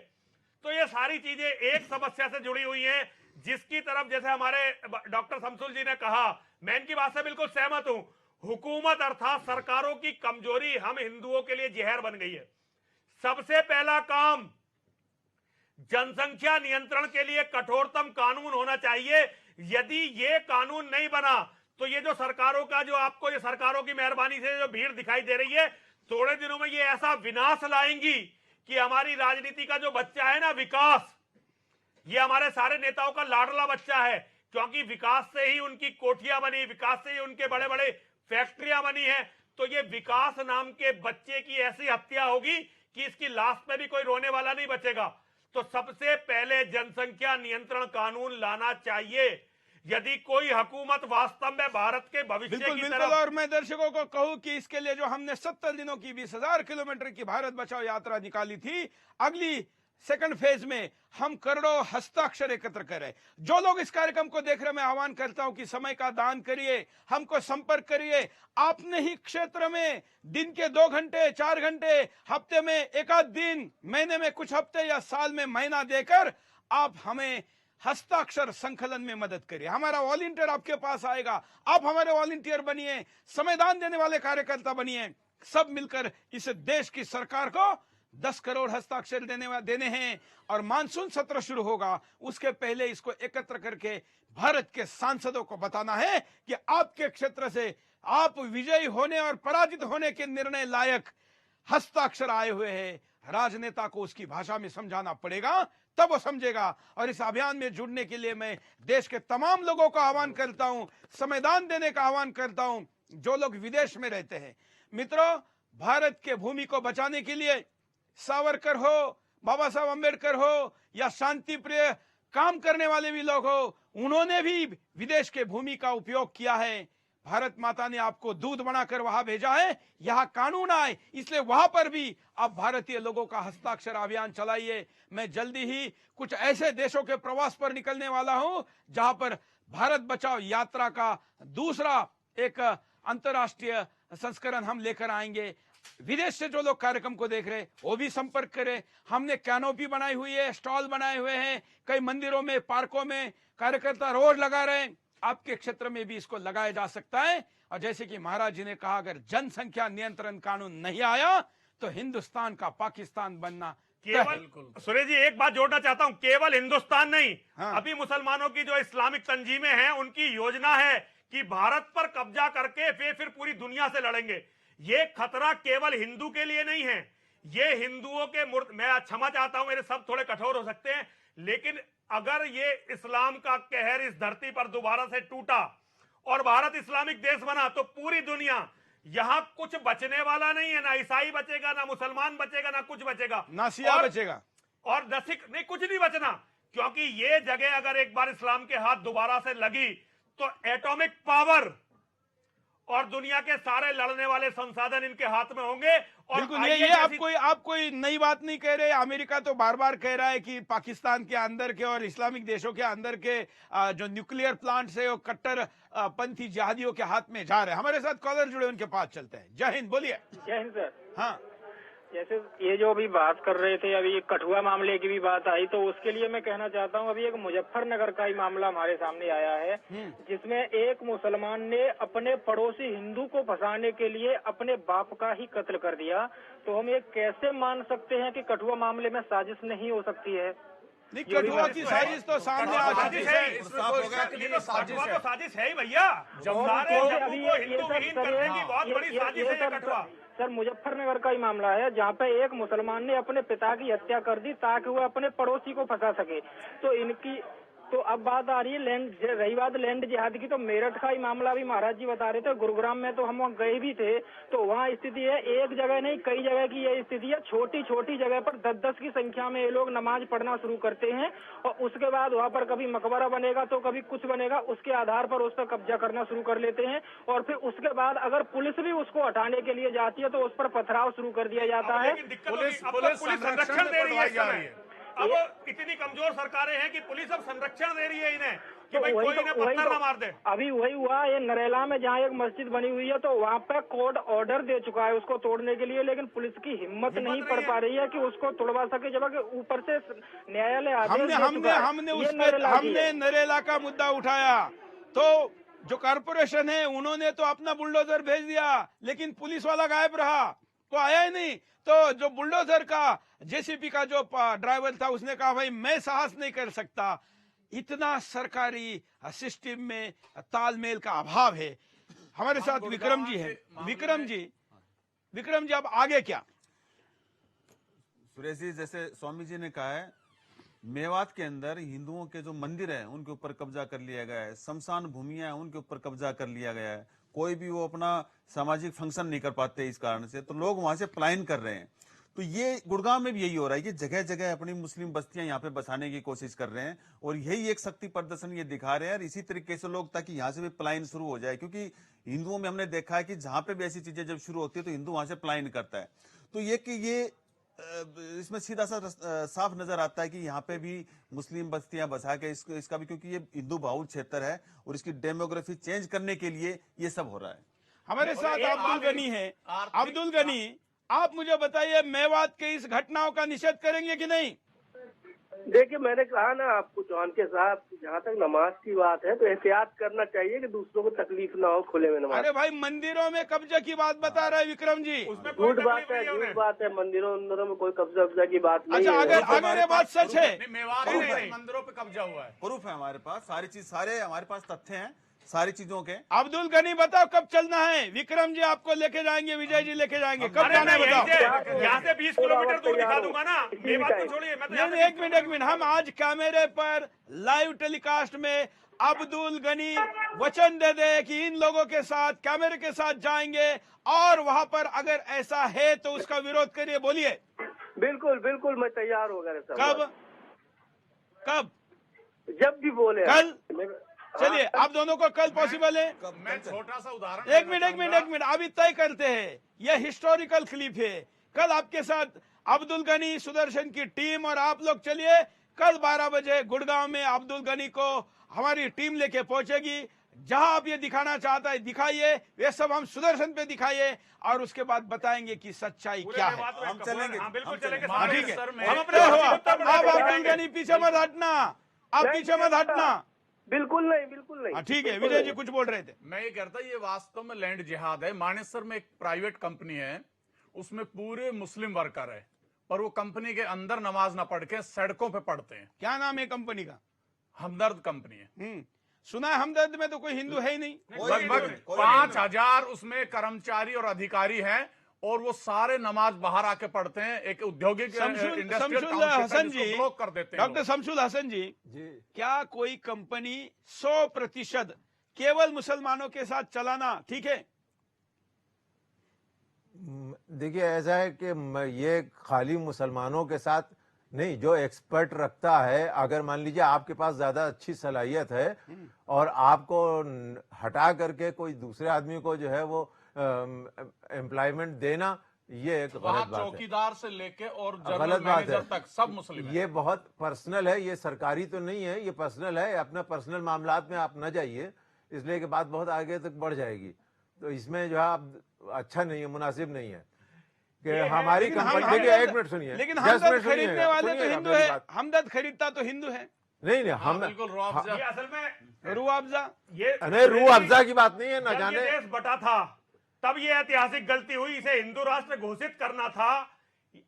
तो ये सारी चीजें एक समस्या से जुड़ी हुई हैं, जिसकी तरफ जैसे हमारे डॉक्टर शमसुल जी ने कहा, मैं इनकी बात से बिल्कुल सहमत हूं। हुकूमत अर्थात सरकारों की कमजोरी हम हिंदुओं के लिए जहर बन गई है। सबसे पहला काम, जनसंख्या नियंत्रण के लिए कठोरतम कानून होना चाहिए। यदि ये कानून नहीं बना तो ये जो सरकारों का, जो आपको ये सरकारों की मेहरबानी से जो भीड़ दिखाई दे रही है, थोड़े दिनों में ये ऐसा विनाश लाएंगी कि हमारी राजनीति का जो बच्चा है ना, विकास, ये हमारे सारे नेताओं का लाडला बच्चा है, क्योंकि विकास से ही उनकी कोठियां बनी, विकास से ही उनके बड़े बड़े फैक्ट्रियां बनी है। तो ये विकास नाम के बच्चे की ऐसी हत्या होगी कि इसकी लाश पे भी कोई रोने वाला नहीं बचेगा। तो सबसे पहले जनसंख्या नियंत्रण कानून लाना चाहिए, यदि कोई हुकूमत वास्तव में भारत के भविष्य की तरफ। और मैं दर्शकों को कहूं कि इसके लिए जो हमने 70 दिनों की 20,000 किलोमीटर की भारत बचाओ यात्रा निकाली थी, अगली सेकंड फेज में हम करोड़ों हस्ताक्षर एकत्र करें। जो लोग इस कार्यक्रम को देख रहे, मैं आह्वान करता हूं कि समय का दान करिए, हमको संपर्क करिए। आपने ही क्षेत्र में दिन के 2 घंटे 4 घंटे, हफ्ते में एक आध दिन, महीने में कुछ हफ्ते या साल में महीना देकर आप हमें हस्ताक्षर संकलन में मदद करिए। हमारा वॉलंटियर आपके पास आएगा, आप हमारे वॉलंटियर बनिए, समयदान देने वाले कार्यकर्ता बनिए। सब मिलकर इस देश की सरकार को 10 करोड़ हस्ताक्षर देने हैं, और मानसून सत्र शुरू होगा उसके पहले इसको एकत्र करके भारत के सांसदों को बताना है कि आपके क्षेत्र से आप विजयी होने और पराजित होने के निर्णय लायक हस्ताक्षर आए हुए हैं। राजनेता को उसकी भाषा में समझाना पड़ेगा, तब वो समझेगा। और इस अभियान में जुड़ने के लिए मैं देश के तमाम लोगों का आह्वान करता हूं, समयदान देने का आह्वान करता हूं, जो लोग विदेश में रहते हैं। मित्रों, भारत के भूमि को बचाने के लिए सावरकर हो, बाबा साहब अंबेडकर हो, या शांति प्रिय काम करने वाले भी लोग हो, उन्होंने भी विदेश के भूमि का उपयोग किया है। भारत माता ने आपको दूध बनाकर वहां भेजा है, यहां कानून आए, इसलिए वहां पर भी आप भारतीय लोगों का हस्ताक्षर अभियान चलाइए। मैं जल्दी ही कुछ ऐसे देशों के प्रवास पर निकलने वाला हूं जहां पर भारत बचाओ यात्रा का दूसरा एक अंतर्राष्ट्रीय संस्करण हम लेकर आएंगे। विदेश से जो लोग कार्यक्रम को देख रहे हैं वो भी संपर्क करें। हमने कैनोपी बनाई हुई है, स्टॉल बनाए हुए हैं, कई मंदिरों में, पार्कों में कार्यकर्ता रोज लगा रहे हैं। आपके क्षेत्र में भी इसको लगाया जा सकता है। और जैसे कि महाराज जी ने कहा, अगर जनसंख्या नियंत्रण कानून नहीं आया तो हिंदुस्तान का पाकिस्तान बनना केवल। सुरेश जी, एक बात जोड़ना चाहता हूं, केवल हिंदुस्तान नहीं, अभी मुसलमानों की जो इस्लामिक तंजीमें हैं उनकी योजना है कि भारत पर कब्जा करके वे फिर पूरी दुनिया से लड़ेंगे। ये खतरा केवल हिंदू के लिए नहीं है, ये हिंदुओं के मैं क्षमा चाहता हूं, मेरे सब थोड़े कठोर हो सकते हैं, लेकिन अगर ये इस्लाम का कहर इस धरती पर दोबारा से टूटा और भारत इस्लामिक देश बना तो पूरी दुनिया, यहां कुछ बचने वाला नहीं है। ना ईसाई बचेगा, ना मुसलमान बचेगा, ना कुछ बचेगा, ना सिया बचेगा और न सिख, नहीं, कुछ नहीं बचना। क्योंकि ये जगह अगर एक बार इस्लाम के हाथ दोबारा से लगी तो एटॉमिक पावर और दुनिया के सारे लड़ने वाले संसाधन इनके हाथ में होंगे। और बिल्कुल, ये आप कोई नई बात नहीं कह रहे। अमेरिका तो बार बार कह रहा है कि पाकिस्तान के अंदर के और इस्लामिक देशों के अंदर के जो न्यूक्लियर प्लांट्स है वो कट्टर पंथी जिहादियों के हाथ में जा रहे हैं। हमारे साथ कॉलर जुड़े, उनके पास चलते हैं। जय हिंद, बोलिए। जय हिंद सर। हाँ, जैसे ये जो अभी बात कर रहे थे, अभी ये कठुआ मामले की भी बात आई, तो उसके लिए मैं कहना चाहता हूँ, अभी एक मुजफ्फरनगर का ही मामला हमारे सामने आया है, जिसमें एक मुसलमान ने अपने पड़ोसी हिंदू को फंसाने के लिए अपने बाप का ही कत्ल कर दिया। तो हम ये कैसे मान सकते हैं कि कठुआ मामले में साजिश नहीं हो सकती है? नहीं, कठुआ की साजिश तो सामने आ चुकी है। साजिश है ही भैया, बहुत बड़ी साजिश है कठुआ। सर, मुजफ्फरनगर का ही मामला है जहाँ पे एक मुसलमान ने अपने पिता की हत्या कर दी ताकि वो अपने पड़ोसी को फंसा सके। तो इनकी तो अब बात आ रही है रही बात लैंड जिहाद की, तो मेरठ का ही मामला भी महाराज जी बता रहे थे। गुरुग्राम में तो हम वहाँ गए भी थे, तो वहाँ स्थिति है एक जगह नहीं कई जगह की ये स्थिति है। छोटी छोटी जगह पर 10-10 की संख्या में ये लोग नमाज पढ़ना शुरू करते हैं और उसके बाद वहाँ पर कभी मकबरा बनेगा तो कभी कुछ बनेगा, उसके आधार पर उस पर कब्जा करना शुरू कर लेते हैं। और फिर उसके बाद अगर पुलिस भी उसको हटाने के लिए जाती है तो उस पर पथराव शुरू कर दिया जाता है। पुलिस संरक्षण दे रही है इस समय। अब इतनी कमजोर सरकारें हैं कि पुलिस अब संरक्षण दे रही है इन्हें कि भाई कोई इन्हें पत्थर ना मार दे। अभी वही हुआ ये नरेला में, जहाँ एक मस्जिद बनी हुई है तो वहाँ पे कोर्ट ऑर्डर दे चुका है उसको तोड़ने के लिए, लेकिन पुलिस की हिम्मत नहीं पड़ पा रही है कि उसको तोड़वा सके, जबकि ऊपर से न्यायालय हमने नरेला का मुद्दा उठाया तो जो कारपोरेशन है उन्होंने तो अपना बुलडोजर भेज दिया, लेकिन पुलिस वाला गायब रहा, तो आया ही नहीं। तो जो बुलडोजर का जेसीबी का जो ड्राइवर था उसने कहा भाई मैं साहस नहीं कर सकता। इतना सरकारी सिस्टम में तालमेल का अभाव है। हमारे साथ विक्रम जी हैं। विक्रम जी अब आगे क्या? सुरेश जी, जैसे स्वामी जी ने कहा है, मेवात के अंदर हिंदुओं के जो मंदिर है उनके ऊपर कब्जा कर लिया गया है, शमशान भूमियां हैं उनके ऊपर कब्जा कर लिया गया है, कोई भी वो अपना सामाजिक फंक्शन नहीं कर पाते इस कारण से, तो लोग वहां से पलायन कर रहे हैं। तो ये गुड़गांव में भी यही हो रहा है कि जगह जगह अपनी मुस्लिम बस्तियां यहाँ पे बसाने की कोशिश कर रहे हैं और यही एक शक्ति प्रदर्शन ये दिखा रहे हैं। और इसी तरीके से लोग, ताकि यहाँ से भी पलायन शुरू हो जाए, क्योंकि हिंदुओं में हमने देखा है कि जहां पे भी ऐसी चीजें जब शुरू होती है तो हिंदू वहां से पलायन करता है। तो ये इसमें सीधा सा साफ नजर आता है कि यहाँ पे भी मुस्लिम बस्तियां बसा के इसका भी, क्योंकि ये हिंदू बहुल क्षेत्र है और इसकी डेमोग्राफी चेंज करने के लिए ये सब हो रहा है। हमारे साथ अब्दुल गनी है। अब्दुल गनी, आप मुझे बताइए मेवात के इस घटनाओं का निषेध करेंगे कि नहीं? देखिए, मैंने कहा ना आपको चौहान के साहब, जहाँ तक नमाज की बात है तो एहतियात करना चाहिए कि दूसरों को तकलीफ ना हो खुले में नमाज। अरे भाई, मंदिरों में कब्जे की बात बता रहे विक्रम जी। झूठ बात है, झूठ बात है। मंदिरों में कोई कब्जा की बात नहीं है। अगर ये बात सच है, मंदिरों पे कब्जा हुआ है, प्रूफ है हमारे पास, सारे हमारे पास तथ्य हैं सारी चीजों के। अब्दुल गनी बताओ कब चलना है? विक्रम जी आपको लेके जाएंगे, विजय जी लेके जाएंगे, कब जाना है बताओ? यहाँ से 20 किलोमीटर दूर दिखा दूंगा ना, ये बात तो छोड़िए। नहीं, एक मिनट, हम आज कैमरे पर लाइव टेलीकास्ट में अब्दुल गनी वचन दे दे कि इन लोगों के साथ, कैमरे के साथ जाएंगे और वहां पर अगर ऐसा है तो उसका विरोध करिए। बोलिए। बिल्कुल मैं तैयार हो गया। कब? जब भी बोले। कल? चलिए, आप दोनों को कल पॉसिबल है? मैं छोटा सा उदाहरण, एक मिनट, अभी तय करते हैं। यह हिस्टोरिकल क्लिप है। कल आपके साथ अब्दुल गनी, सुदर्शन की टीम और आप लोग चलिए। कल 12 बजे गुड़गांव में अब्दुल गनी को हमारी टीम लेके पहुंचेगी। जहां आप ये दिखाना चाहता है दिखाइए, ये सब हम सुदर्शन पे दिखाइए और उसके बाद बताएंगे कि सच्चाई क्या है। हम चलेंगे, बिल्कुल चलेंगे। ठीक है, हम अपने आप अब्दुल गनी पीछे मत हटना, आप पीछे मत हटना। बिल्कुल नहीं। ठीक है, विजय जी कुछ बोल रहे थे। मैं ये कहता, ये वास्तव में लैंड जिहाद है। मानेसर में एक प्राइवेट कंपनी है, उसमें पूरे मुस्लिम वर्कर है, पर वो कंपनी के अंदर नमाज ना पढ़ के सड़कों पे पढ़ते हैं। क्या नाम है कंपनी का? हमदर्द कंपनी है। सुना है हमदर्द में तो कोई हिंदू है ही नहीं। लगभग 5000 उसमें कर्मचारी और अधिकारी हैं और वो सारे नमाज बाहर आके पढ़ते हैं। एक औद्योगिक शमशुल हसन जी, ब्लॉक कर देते हैं। डॉक्टर शमशुल हसन जी, क्या कोई कंपनी 100% केवल मुसलमानों के साथ चलाना ठीक है? देखिए, ऐसा है कि ये खाली मुसलमानों के साथ नहीं, जो एक्सपर्ट रखता है, अगर मान लीजिए आपके पास ज्यादा अच्छी सलाहियत है और आपको हटा करके कोई दूसरे आदमी को जो है वो एम्प्लॉयमेंट देना, ये एक गलत बात है। चौकीदार से लेके और गलत बात है, तक सब मुस्लिम। ये बहुत पर्सनल है, ये सरकारी तो नहीं है, ये पर्सनल है। अपना पर्सनल मामलात में आप न जाइए, इसलिए कि बात बहुत आगे तक बढ़ जाएगी। तो इसमें जो है आप अच्छा नहीं है, मुनासिब नहीं है कि हमारी कंपनी। देखिए, एक मिनट सुनिए, लेकिन हमदर्द खरीदने वाले तो हिंदू है, हमदर्द खरीदता तो हिंदू है। नहीं, हम बिल्कुल असल में रूह अफ़ज़ा, नहीं, रूह अफ़ज़ा की बात नहीं है। न जाने देश बटा था तब ये ऐतिहासिक गलती हुई, इसे हिंदू राष्ट्र घोषित करना था।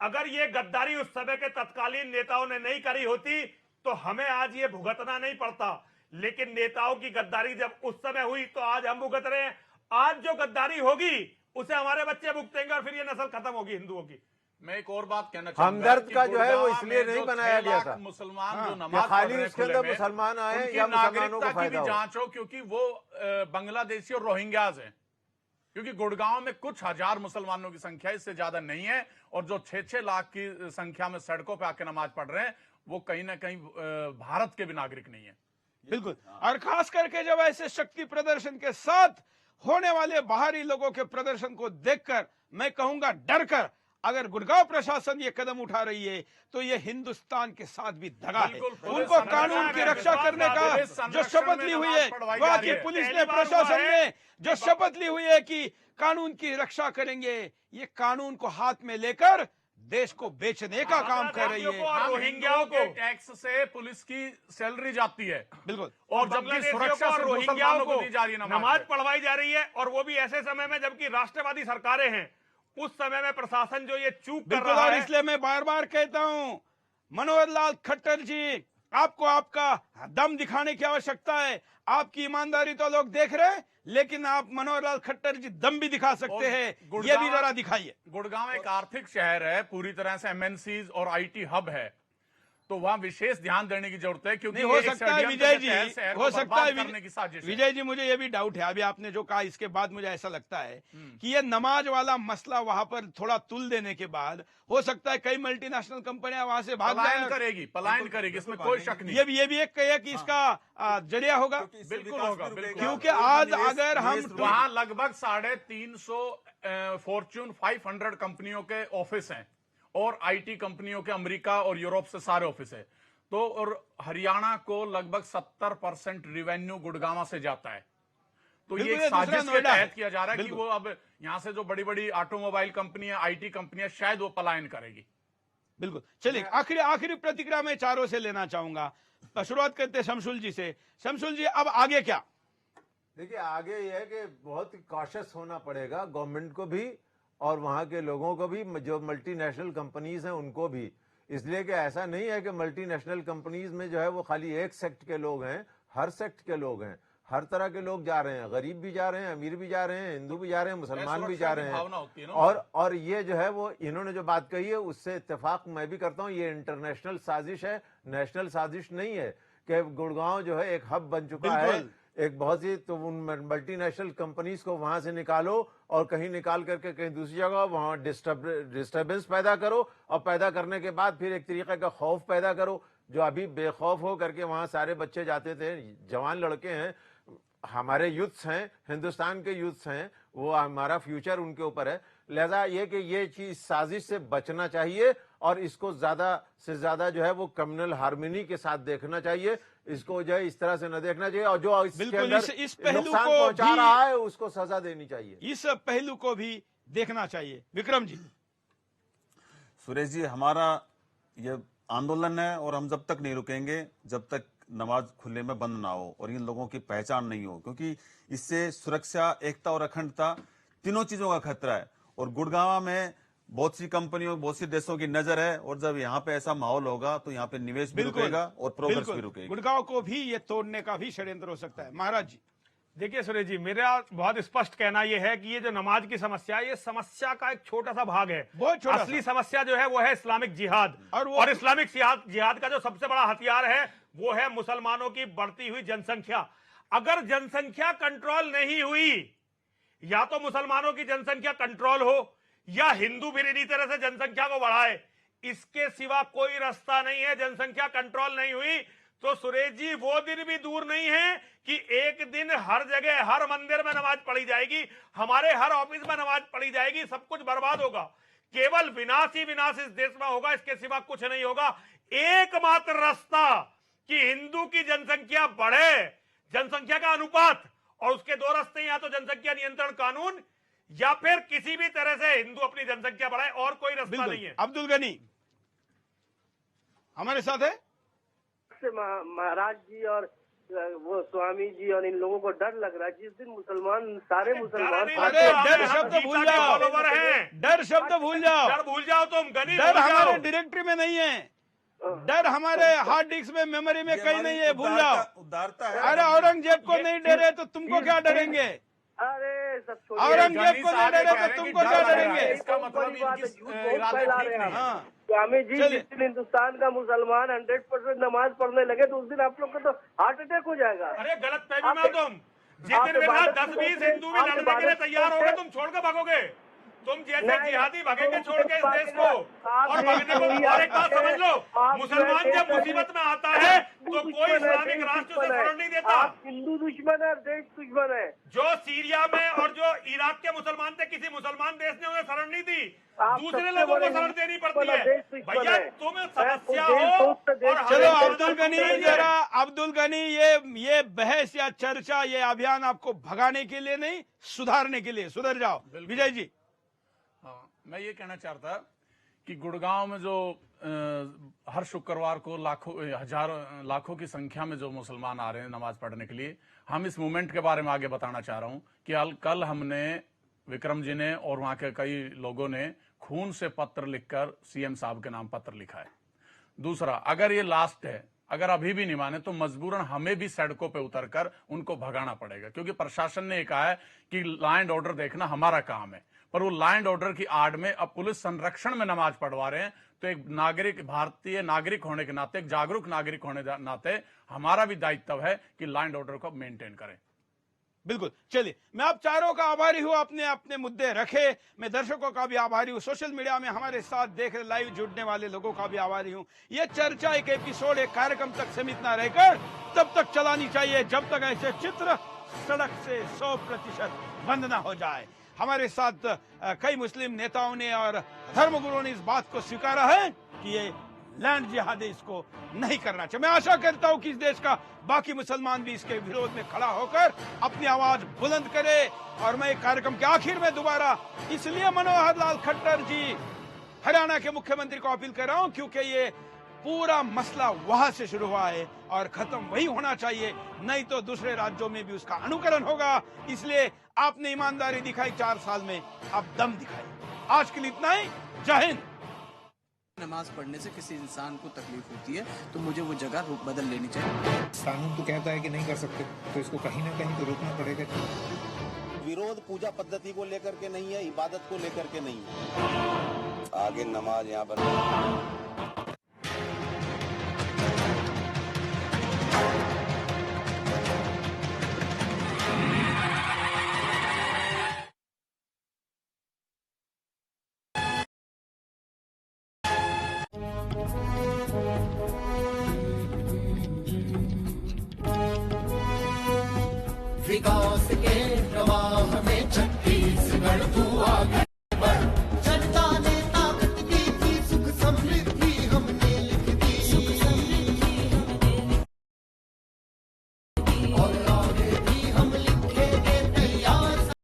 अगर ये गद्दारी उस समय के तत्कालीन नेताओं ने नहीं करी होती तो हमें आज ये भुगतना नहीं पड़ता। लेकिन नेताओं की गद्दारी जब उस समय हुई तो आज हम भुगत रहे हैं। आज जो गद्दारी होगी उसे हमारे बच्चे भुगतेंगे और फिर ये नस्ल खत्म होगी हिंदुओं की। मैं एक और बात कहना चाहूंगा हमदर्द कि का जो है वो गुड़गांव इसलिए में नहीं जो बनाया 6 गया लाख था मुसलमान जो कि नमाज खाली पढ़ रहे उसके खुले अंदर में, मुसलमान आए उनकी या मुसलमानों को नागरिकता की फायदा भी हो। जांच हो, क्योंकि वो बांग्लादेशी और रोहिंग्याज हैं। क्योंकि गुड़गांव में कुछ हजार मुसलमानों की संख्या, इससे ज्यादा नहीं है, और जो 6-6 लाख की संख्या में सड़कों पे आके नमाज पढ़ रहे हैं वो कहीं ना कहीं भारत के भी नागरिक नहीं है। बिल्कुल, और खास करके जब ऐसे शक्ति प्रदर्शन के साथ होने वाले बाहरी लोगों के प्रदर्शन को देखकर मैं कहूंगा डर कर अगर गुड़गांव प्रशासन ये कदम उठा रही है तो ये हिंदुस्तान के साथ भी दगा है। उनको कानून की रक्षा करने का जो शपथ ली हुई है, वहां की पुलिस ने, प्रशासन ने जो शपथ ली हुई है कि कानून की रक्षा करेंगे, ये कानून को हाथ में लेकर देश को बेचने का काम कर रही है। रोहिंग्याओं के टैक्स से पुलिस की सैलरी जाती है, बिल्कुल, और जबकि सुरक्षा और रोहिंग्याओं को दी जा रही है, नमाज पढ़वाई जा रही है, और वो भी ऐसे समय में जबकि राष्ट्रवादी सरकारें हैं। उस समय में प्रशासन जो ये चूक कर रहा है, इसलिए मैं बार बार कहता हूं मनोहर लाल खट्टर जी, आपको आपका दम दिखाने की आवश्यकता है। आपकी ईमानदारी तो लोग देख रहे हैं, लेकिन आप मनोहर लाल खट्टर जी दम भी दिखा सकते हैं, ये भी जरा दिखाइए। गुड़गांव एक आर्थिक शहर है, पूरी तरह से एमएनसीज और आईटी हब है, तो वहां विशेष ध्यान देने की जरूरत है। क्योंकि हो सकता है विजय जी, हो सकता है करने की साजिश है। विजय जी, मुझे ये भी डाउट है, अभी आपने जो कहा इसके बाद मुझे ऐसा लगता है कि ये नमाज वाला मसला वहां पर थोड़ा तुल देने के बाद हो सकता है कई मल्टीनेशनल कंपनियां वहां से भाग पलायन करेगी, इसमें कोई शक नहीं। ये भी एक कहे कि इसका जरिया होगा, बिल्कुल होगा, क्योंकि आज अगर हम वहां लगभग 350 फॉर्च्यून 500 कंपनियों के ऑफिस हैं, और आईटी कंपनियों के अमेरिका और यूरोप से सारे ऑफिस है, तो और हरियाणा को लगभग 70% रिवेन्यू गुड़गांव से जाता है। तो ये एक साजिश के तहत किया जा रहा है कि वो अब यहां से जो बड़ी बड़ी ऑटोमोबाइल कंपनियां, आईटी कंपनियां, शायद वो पलायन करेगी। बिल्कुल, चलिए आखिरी प्रतिक्रिया मैं चारों से लेना चाहूंगा। शुरुआत करते शमसुल जी से। शमसुल जी, अब आगे क्या? देखिए, आगे यह है कि बहुत कॉशियस होना पड़ेगा गवर्नमेंट को भी और वहां के लोगों को भी, जो मल्टीनेशनल कंपनीज हैं उनको भी। इसलिए कि ऐसा नहीं है कि मल्टीनेशनल कंपनीज में जो है वो खाली एक सेक्ट के लोग हैं, हर सेक्ट के लोग हैं, हर तरह के लोग जा रहे हैं, गरीब भी जा रहे हैं, अमीर भी जा रहे हैं, हिंदू भी जा रहे हैं, मुसलमान भी जा रहे हैं। और ये जो है वो इन्होंने जो बात कही है उससे इत्तेफाक मैं भी करता हूँ। ये इंटरनेशनल साजिश है, नेशनल साजिश नहीं है कि गुड़गांव जो है एक हब बन चुका है, एक बहुत सी, तो उन मल्टीनेशनल कंपनीज को वहां से निकालो और कहीं निकाल करके कहीं दूसरी जगह वहां डिस्टर्बेंस पैदा करो, और पैदा करने के बाद फिर एक तरीके का खौफ पैदा करो। जो अभी बेखौफ हो करके वहां सारे बच्चे जाते थे, जवान लड़के हैं, हमारे यूथ्स हैं, हिंदुस्तान के यूथ्स हैं, वो हमारा फ्यूचर उनके ऊपर है। लिहाजा ये कि ये चीज साजिश से बचना चाहिए और इसको ज्यादा से ज्यादा जो है वो कम्युनल हार्मनी के साथ देखना चाहिए। इसको जो है इस तरह से न देखना चाहिए, और जो इसके अंदर इस पहलू नुकसान को पहुंचा रहा है उसको सजा देनी चाहिए। इस पहलू को भी देखना चाहिए। विक्रम जी। सुरेश जी, हमारा ये आंदोलन है और हम जब तक नहीं रुकेंगे जब तक नमाज खुले में बंद ना हो और इन लोगों की पहचान नहीं हो, क्योंकि इससे सुरक्षा, एकता और अखंडता तीनों चीजों का खतरा है। और गुड़गांव में बहुत सी कंपनियों, बहुत सी देशों की नजर है, और जब यहाँ पे ऐसा माहौल होगा तो यहाँ पे निवेश भी रुकेगा और प्रोग्रेस भी रुकेगी। गुड़गांव को भी ये तोड़ने का भी षड्यंत्र हो सकता है। महाराज जी। देखिए सुरेश जी, मेरा बहुत स्पष्ट कहना यह है कि ये जो नमाज की समस्या है, ये समस्या का एक छोटा सा भाग है। बहुत छोटा। असली समस्या जो है वो है इस्लामिक जिहाद, और इस्लामिक जिहाद का जो सबसे बड़ा हथियार है वो है मुसलमानों की बढ़ती हुई जनसंख्या। अगर जनसंख्या कंट्रोल नहीं हुई, या तो मुसलमानों की जनसंख्या कंट्रोल हो या हिंदू भी इन्हीं तरह से जनसंख्या को बढ़ाए, इसके सिवा कोई रास्ता नहीं है। जनसंख्या कंट्रोल नहीं हुई तो सुरेश जी वो दिन भी दूर नहीं है कि एक दिन हर जगह, हर मंदिर में नमाज पढ़ी जाएगी, हमारे हर ऑफिस में नमाज पढ़ी जाएगी, सब कुछ बर्बाद होगा। केवल विनाश ही विनाश इस देश में होगा, इसके सिवा कुछ नहीं होगा। एकमात्र रास्ता कि हिंदू की जनसंख्या बढ़े, जनसंख्या का अनुपात, और उसके दो रास्ते, या तो जनसंख्या नियंत्रण कानून या फिर किसी भी तरह से हिंदू अपनी जनसंख्या बढ़ाए, और कोई रास्ता नहीं है। अब्दुल गनी हमारे साथ है। महाराज जी और वो स्वामी जी और इन लोगों को डर लग रहा है जिस दिन मुसलमान, सारे मुसलमान, अरे डर शब्द भूल जाओ, डर शब्द भूल जाओ, डर भूल जाओ तुम। डर हमारे डायरेक्टरी में नहीं है, डर हमारे हार्ड डिस्क में, मेमोरी में कहीं नहीं है, भूल जाओ। उदारता है। अरे औरंगजेब को नहीं डरे तो तुमको क्या डरेंगे? अरे सब छोड़िए। औरंगजेब को नहीं डरे तो तुमको क्या डरेंगे? इसका मतलब फैला रहे हैं आप। स्वामी जी, जिस दिन हिंदुस्तान का मुसलमान 100% नमाज पढ़ने लगे तो उस दिन आप लोग को तो हार्ट अटैक हो जाएगा। अरे गलत फहमी में तुम, जिस दिन मेरे साथ 10-20 हिंदू भी लड़ने के लिए तैयार हो गए, तुम छोड़ कर भागोगे। तुम जैसे जिहादी भागेंगे छोड़ के इस देश को, और भागने को। और एक बात समझ लो, मुसलमान जब मुसीबत में आता है तो कोई इस्लामिक राष्ट्र से शरण नहीं देता। हिंदू दुश्मन है, देश दुश्मन है। जो सीरिया में और जो इराक के मुसलमान थे, किसी मुसलमान देश ने उन्हें शरण नहीं दी, दूसरे लोगों को शरण देनी पड़ती है। भैया तुम समस्या हो। चलो अब्दुल गनी, जरा अब्दुल गनी, ये बहस या चर्चा, ये अभियान आपको भगाने के लिए नहीं, सुधारने के लिए। सुधर जाओ विजय जी। हाँ, मैं ये कहना चाहता कि गुड़गांव में जो हर शुक्रवार को लाखों की संख्या में जो मुसलमान आ रहे हैं नमाज पढ़ने के लिए, हम इस मूवमेंट के बारे में आगे बताना चाह रहा हूं कि कल हमने, विक्रम जी ने और वहां के कई लोगों ने खून से पत्र लिखकर सीएम साहब के नाम पत्र लिखा है। दूसरा, अगर ये लास्ट है, अगर अभी भी नहीं माने तो मजबूरन हमें भी सड़कों पे उतरकर उनको भगाना पड़ेगा, क्योंकि प्रशासन ने कहा है कि लॉ एंड ऑर्डर देखना हमारा काम है, पर वो लॉ एंड ऑर्डर की आड़ में अब पुलिस संरक्षण में नमाज पढ़वा रहे हैं। तो एक नागरिक, भारतीय नागरिक होने के नाते, एक जागरूक नागरिक होने के नाते हमारा भी दायित्व है कि लॉ एंड ऑर्डर को मेंटेन करें। बिल्कुल। चलिए, मैं आप चारों का आभारी हूं, अपने अपने मुद्दे रखे। मैं दर्शकों का भी आभारी हूं, सोशल मीडिया में हमारे साथ देख रहे लाइव जुड़ने वाले लोगों का भी आभारी हूं। यह चर्चा एक एपिसोड, एक कार्यक्रम तक सीमित ना रहकर तब तक चलानी चाहिए जब तक ऐसे चित्र सड़क से 100% बंद ना हो जाए। हमारे साथ कई मुस्लिम नेताओं ने और धर्मगुरुओं ने इस बात को स्वीकारा है कि ये लैंड जिहाद इसको नहीं करना चाहिए। मैं आशा करता हूं कि इस देश का बाकी मुसलमान भी इसके विरोध में खड़ा होकर अपनी आवाज बुलंद करे। और मैं कार्यक्रम के आखिर में दोबारा इसलिए मनोहर लाल खट्टर जी, हरियाणा के मुख्यमंत्री को अपील कर रहा हूं, क्योंकि ये पूरा मसला वहां से शुरू हुआ है और खत्म वही होना चाहिए, नहीं तो दूसरे राज्यों में भी उसका अनुकरण होगा। इसलिए आपने ईमानदारी दिखाई 4 साल में, अब दम दिखाई। आज के लिए इतना ही। जय हिंद। नमाज पढ़ने से किसी इंसान को तकलीफ होती है तो मुझे वो जगह बदल लेनी चाहिए। कानून तो कहता है कि नहीं कर सकते, तो इसको कहीं ना कहीं तो रोकना पड़ेगा। विरोध पूजा पद्धति को लेकर के नहीं है, इबादत को लेकर के नहीं है। आगे नमाज यहाँ पर विकास के प्रवाह में छत्तीसगढ़